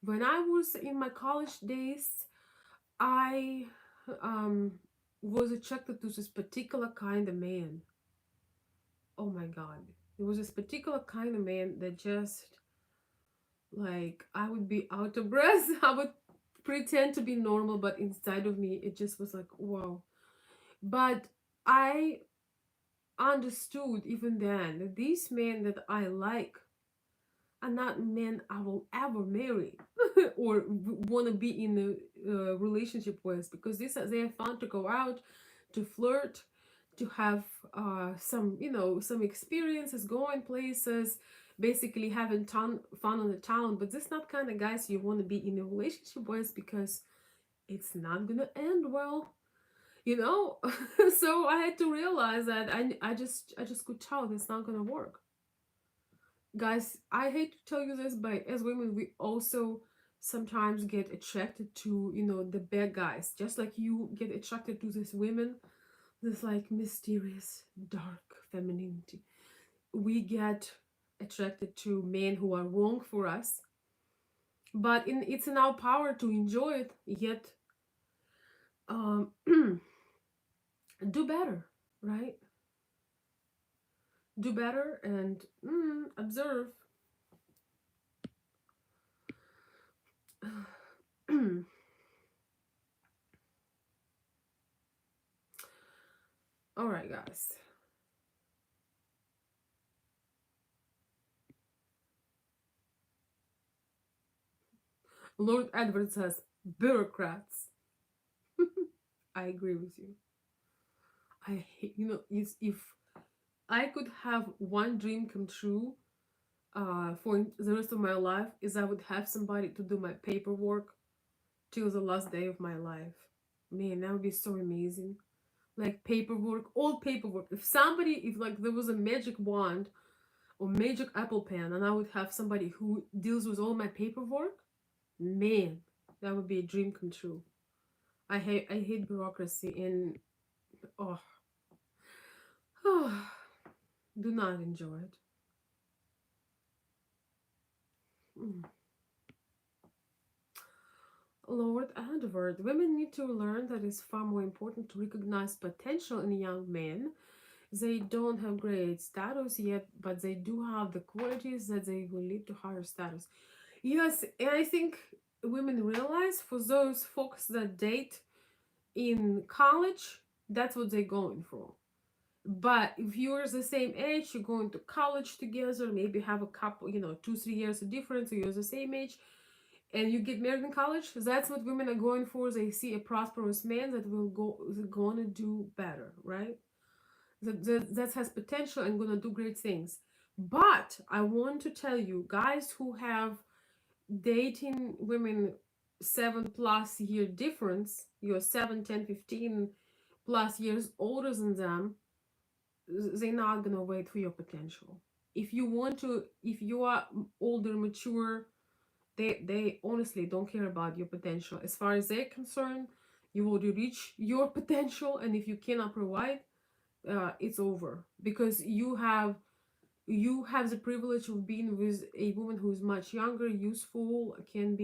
When I was in my college days, I um was attracted to this particular kind of man. Oh my god. It was this particular kind of man that just, like, I would be out of breath. I would pretend to be normal, but inside of me it just was like, wow. But I understood even then that these men that I like are not men I will ever marry or want to be in a relationship with, because they are fun to go out, to flirt, to have some experiences, going places, basically having fun on the town. But this is not kind of guys you want to be in a relationship with, because it's not gonna end well, you know. So I had to realize that I just could tell it's not gonna work. Guys, I hate to tell you this, but as women, we also sometimes get attracted to, the bad guys, just like you get attracted to this women, this like mysterious dark femininity. We get attracted to men who are wrong for us, but it's in our power to enjoy it, yet um do better, right? Do better and observe. All right, guys. Lord Edward says bureaucrats. I agree with you. I hate, if I could have one dream come true for the rest of my life, is I would have somebody to do my paperwork till the last day of my life. Man, that would be so amazing. Like paperwork, all paperwork. If like there was a magic wand or magic apple pen, and I would have somebody who deals with all my paperwork, man, that would be a dream come true. I hate bureaucracy and oh, do not enjoy it. Mm. Lord Edward, women need to learn that it's far more important to recognize potential in young men. They don't have great status yet, but they do have the qualities that they will lead to higher status. Yes, and I think women realize for those folks that date in college, that's what they're going for. But if you're the same age, you're going to college together, maybe have a couple, 2, 3 years of difference, so you're the same age, and you get married in college, that's what women are going for. They see a prosperous man that will go, going to do better, right? That has potential and going to do great things. But I want to tell you, guys who have dating women 7+ year difference, you're 7, 10, 15+ years older than them, they're not gonna wait for your potential. If you are older, mature, they honestly don't care about your potential. As far as they're concerned, you already reach your potential, and if you cannot provide, it's over, because you have the privilege of being with a woman who is much younger, useful, can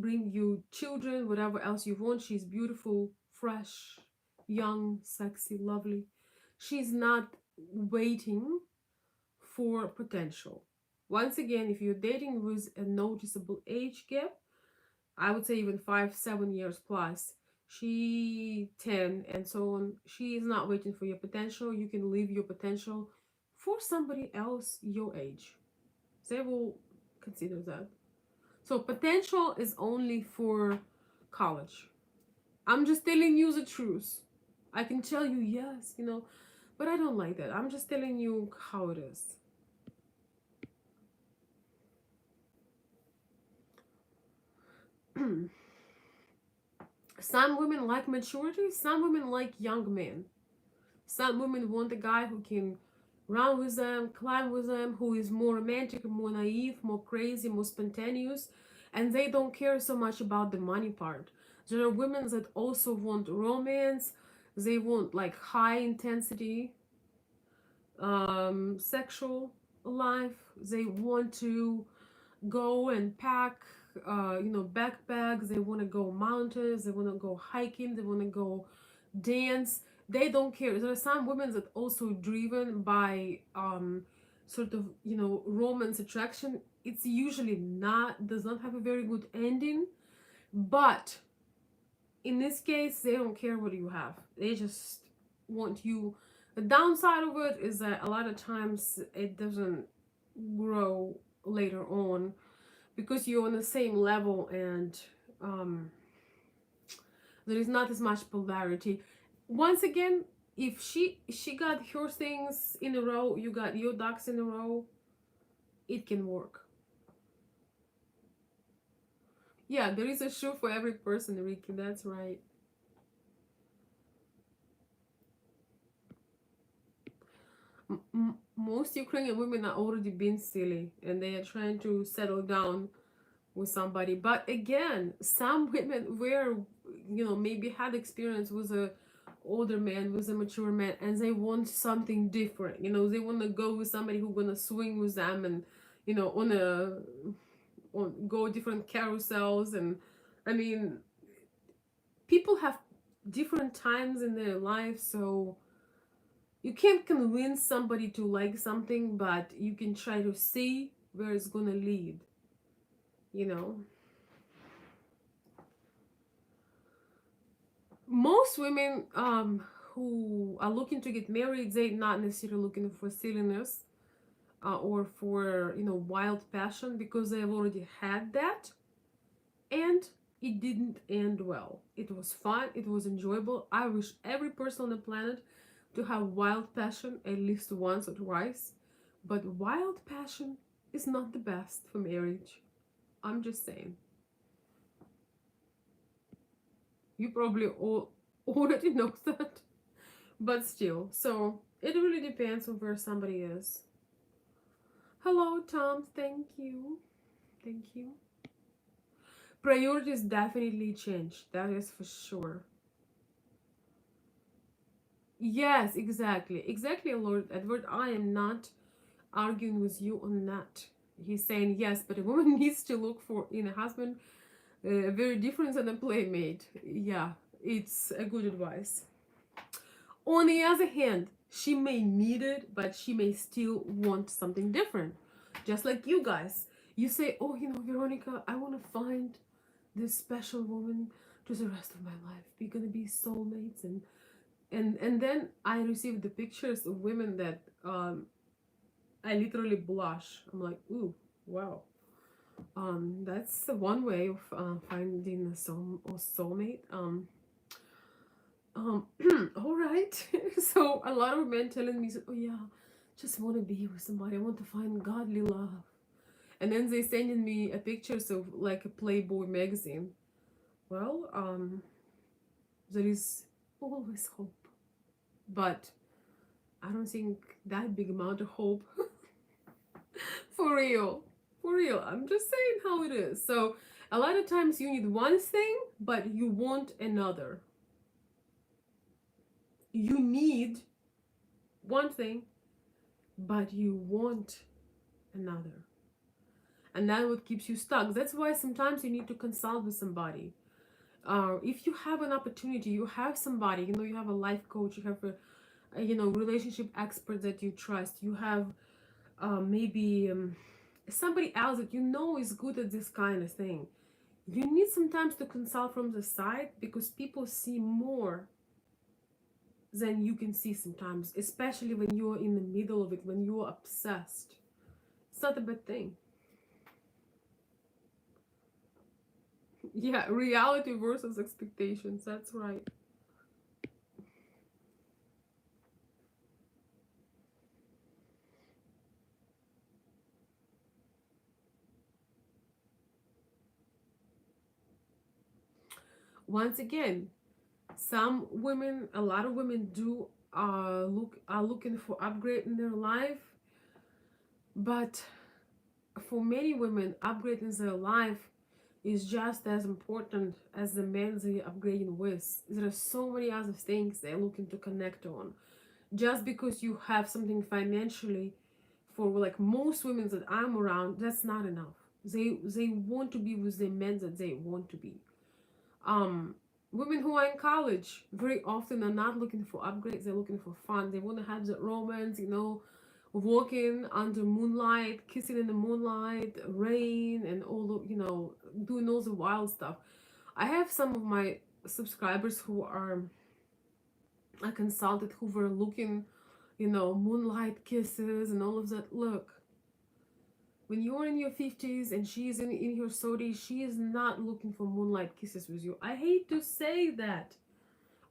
bring you children, whatever else you want. She's beautiful, fresh, young, sexy, lovely. She's not waiting for potential. Once again, if you're dating with a noticeable age gap, I would say even 5, 7 years plus, she 10 and so on, she is not waiting for your potential. You can leave your potential for somebody else your age. They will consider that. So potential is only for college. I'm just telling you the truth. I can tell you yes, but I don't like that. I'm just telling you how it is. Some women like maturity, some women like young men. Some women want a guy who can run with them, climb with them, who is more romantic, more naive, more crazy, more spontaneous, and they don't care so much about the money part. There are women that also want romance. They want like high intensity sexual life. They want to go and pack backpacks. They want to go mountains. They want to go hiking. They want to go dance. They don't care. There are some women that also driven by sort of romance attraction. It's usually not does not have a very good ending, but in this case they don't care what you have. They just want you. The downside of it is that a lot of times it doesn't grow later on, because you're on the same level, and there is not as much polarity. Once again, If she got her things in a row, you got your ducks in a row, it can work. Yeah, there is a shoe for every person, Ricky. That's right. Most Ukrainian women are already being silly and they are trying to settle down with somebody. But again, some women were, maybe had experience with a older man, with a mature man, and they want something different. They want to go with somebody who's gonna swing with them and, on go different carousels. And I mean, people have different times in their life, so you can't convince somebody to like something, but you can try to see where it's gonna lead, you know. Most women who are looking to get married, they're not necessarily looking for silliness, or for, wild passion, because they have already had that, and it didn't end well. It was fun, it was enjoyable. I wish every person on the planet to have wild passion at least once or twice, but wild passion is not the best for marriage. I'm just saying. You probably all already know that, but still. So it really depends on where somebody is. Hello, Tom. Thank you. Thank you. Priorities definitely change. That is for sure. Yes, exactly. Exactly, Lord Edward. I am not arguing with you on that. He's saying yes, but a woman needs to look for in a husband very different than a playmate. Yeah, it's a good advice. On the other hand, she may need it, but she may still want something different. Just like you guys. You say, oh, Veronica, I want to find this special woman to the rest of my life. We're going to be soulmates. And then I received the pictures of women that I literally blush. I'm like, ooh, wow. That's one way of finding a soulmate. Um, all right. So a lot of men telling me, "Oh yeah, just want to be with somebody. I want to find godly love." And then they sending me a pictures of like a Playboy magazine. Well, there is always hope, but I don't think that big amount of hope. For real, for real. I'm just saying how it is. So a lot of times you need one thing, but you want another. You need one thing, but you want another, and that what keeps you stuck. That's why sometimes you need to consult with somebody. If you have an opportunity, you have somebody, you have a life coach, you have a relationship expert that you trust, you have maybe somebody else that is good at this kind of thing. You need sometimes to consult from the side, because people see more than you can see sometimes, especially when you're in the middle of it, when you're obsessed. It's not a bad thing. Yeah, reality versus expectations. That's right. Once again, a lot of women do are looking for upgrade in their life, but for many women, upgrade in their life is just as important as the men they're upgrading with. There are so many other things they're looking to connect on. Just because you have something financially, for like most women that I'm around, that's not enough. They want to be with the men that they want to be. um Women who are in college very often are not looking for upgrades, they're looking for fun. They want to have the romance, walking under moonlight, kissing in the moonlight, rain, and all the, doing all the wild stuff. I have some of my subscribers who are I consulted, who were looking, moonlight kisses and all of that. Look, when you're in your 50s and she's in her 30s, she is not looking for moonlight kisses with you. I hate to say that,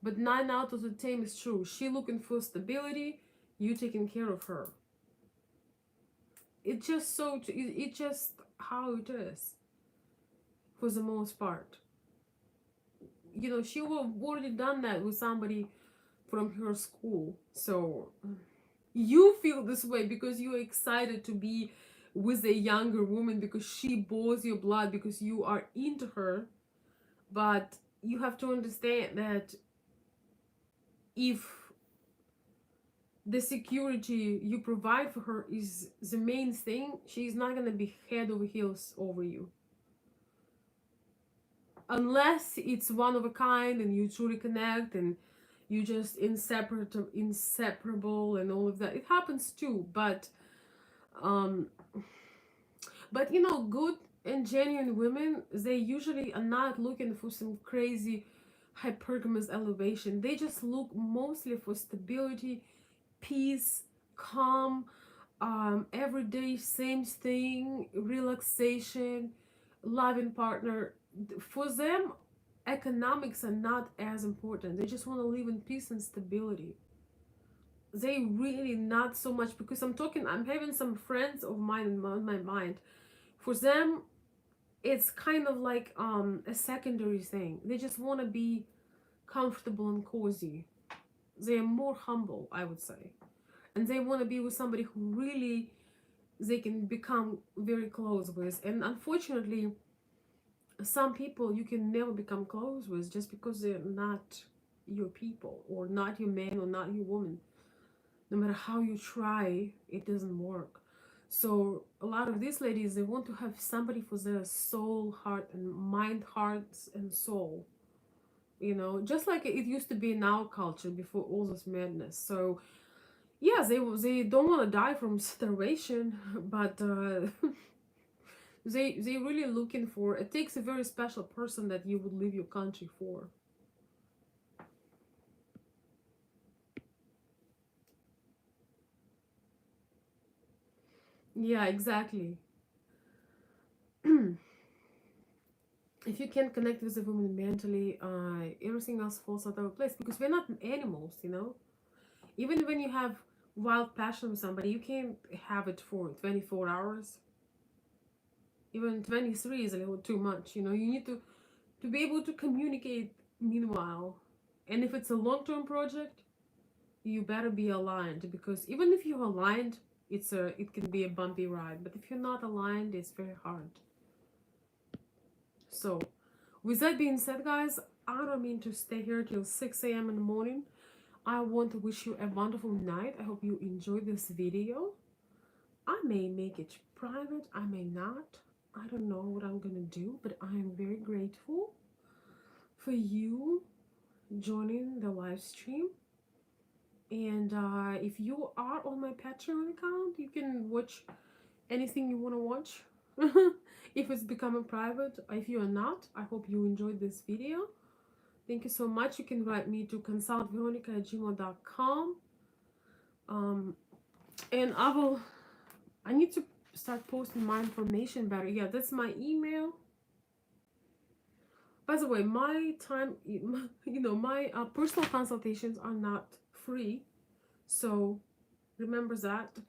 But 9 out of the 10 is true. She looking for stability, you taking care of her. It's just it's just how it is for the most part. She would have already done that with somebody from her school. So you feel this way because you're excited to be with a younger woman because she boils your blood because you are into her. But you have to understand that if the security you provide for her is the main thing, she's not going to be head over heels over you. Unless it's one of a kind and you truly connect and you just inseparable and all of that. It happens too, um good and genuine women, they usually are not looking for some crazy hypergamous elevation. They just look mostly for stability, peace, calm, everyday same thing, relaxation, loving partner. For them, economics are not as important. They just want to live in peace and stability. They really not so much, because I'm having some friends of mine in my mind. For them, it's kind of like a secondary thing. They just want to be comfortable and cozy. They're more humble, I would say, and they want to be with somebody who really they can become very close with. And unfortunately, some people you can never become close with just because they're not your people, or not your man, or not your woman. No matter how you try, it doesn't work. So a lot of these ladies, they want to have somebody for their soul, heart, and mind, heart, and soul. Just like it used to be in our culture before all this madness. So yes, they don't want to die from starvation, but they really looking for. It takes a very special person that you would leave your country for. Yeah, exactly. If you can't connect with a woman mentally, everything else falls out of place, because we're not animals. Even when you have wild passion with somebody, you can't have it for 24 hours. Even 23 is a little too much. You need to be able to communicate meanwhile. And if it's a long-term project, you better be aligned, because even if you're aligned, it can be a bumpy ride. But if you're not aligned, it's very hard. So with that being said, guys, I don't mean to stay here till 6 a.m. in the morning. I want to wish you a wonderful night. I hope you enjoyed this video. I may make it private, I may not. I don't know what I'm gonna do, but I am very grateful for you joining the live stream. And if you are on my Patreon account, you can watch anything you want to watch. If it's becoming private. If you are not, I hope you enjoyed this video. Thank you so much. You can write me to consultveronica@gmail.com. And I need to start posting my information better. Yeah, that's my email. By the way, my time, my personal consultations are not free. So remember that.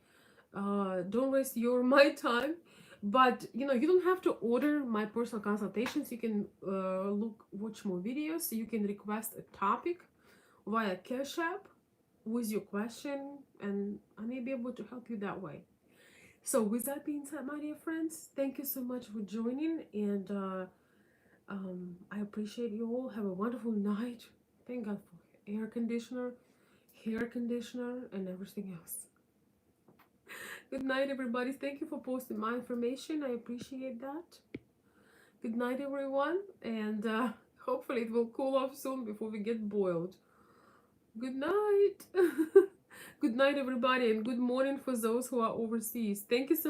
Don't waste my time. But you don't have to order my personal consultations. You can watch more videos. You can request a topic via Cash App with your question, and I may be able to help you that way. So with that being said, my dear friends, thank you so much for joining, and I appreciate you all. Have a wonderful night. Thank God for air conditioner, hair conditioner, and everything else. Good night, everybody. Thank you for posting my information. I appreciate that. Good night, everyone, and hopefully it will cool off soon before we get boiled. Good night. Good night, everybody, and good morning for those who are overseas. Thank you so much.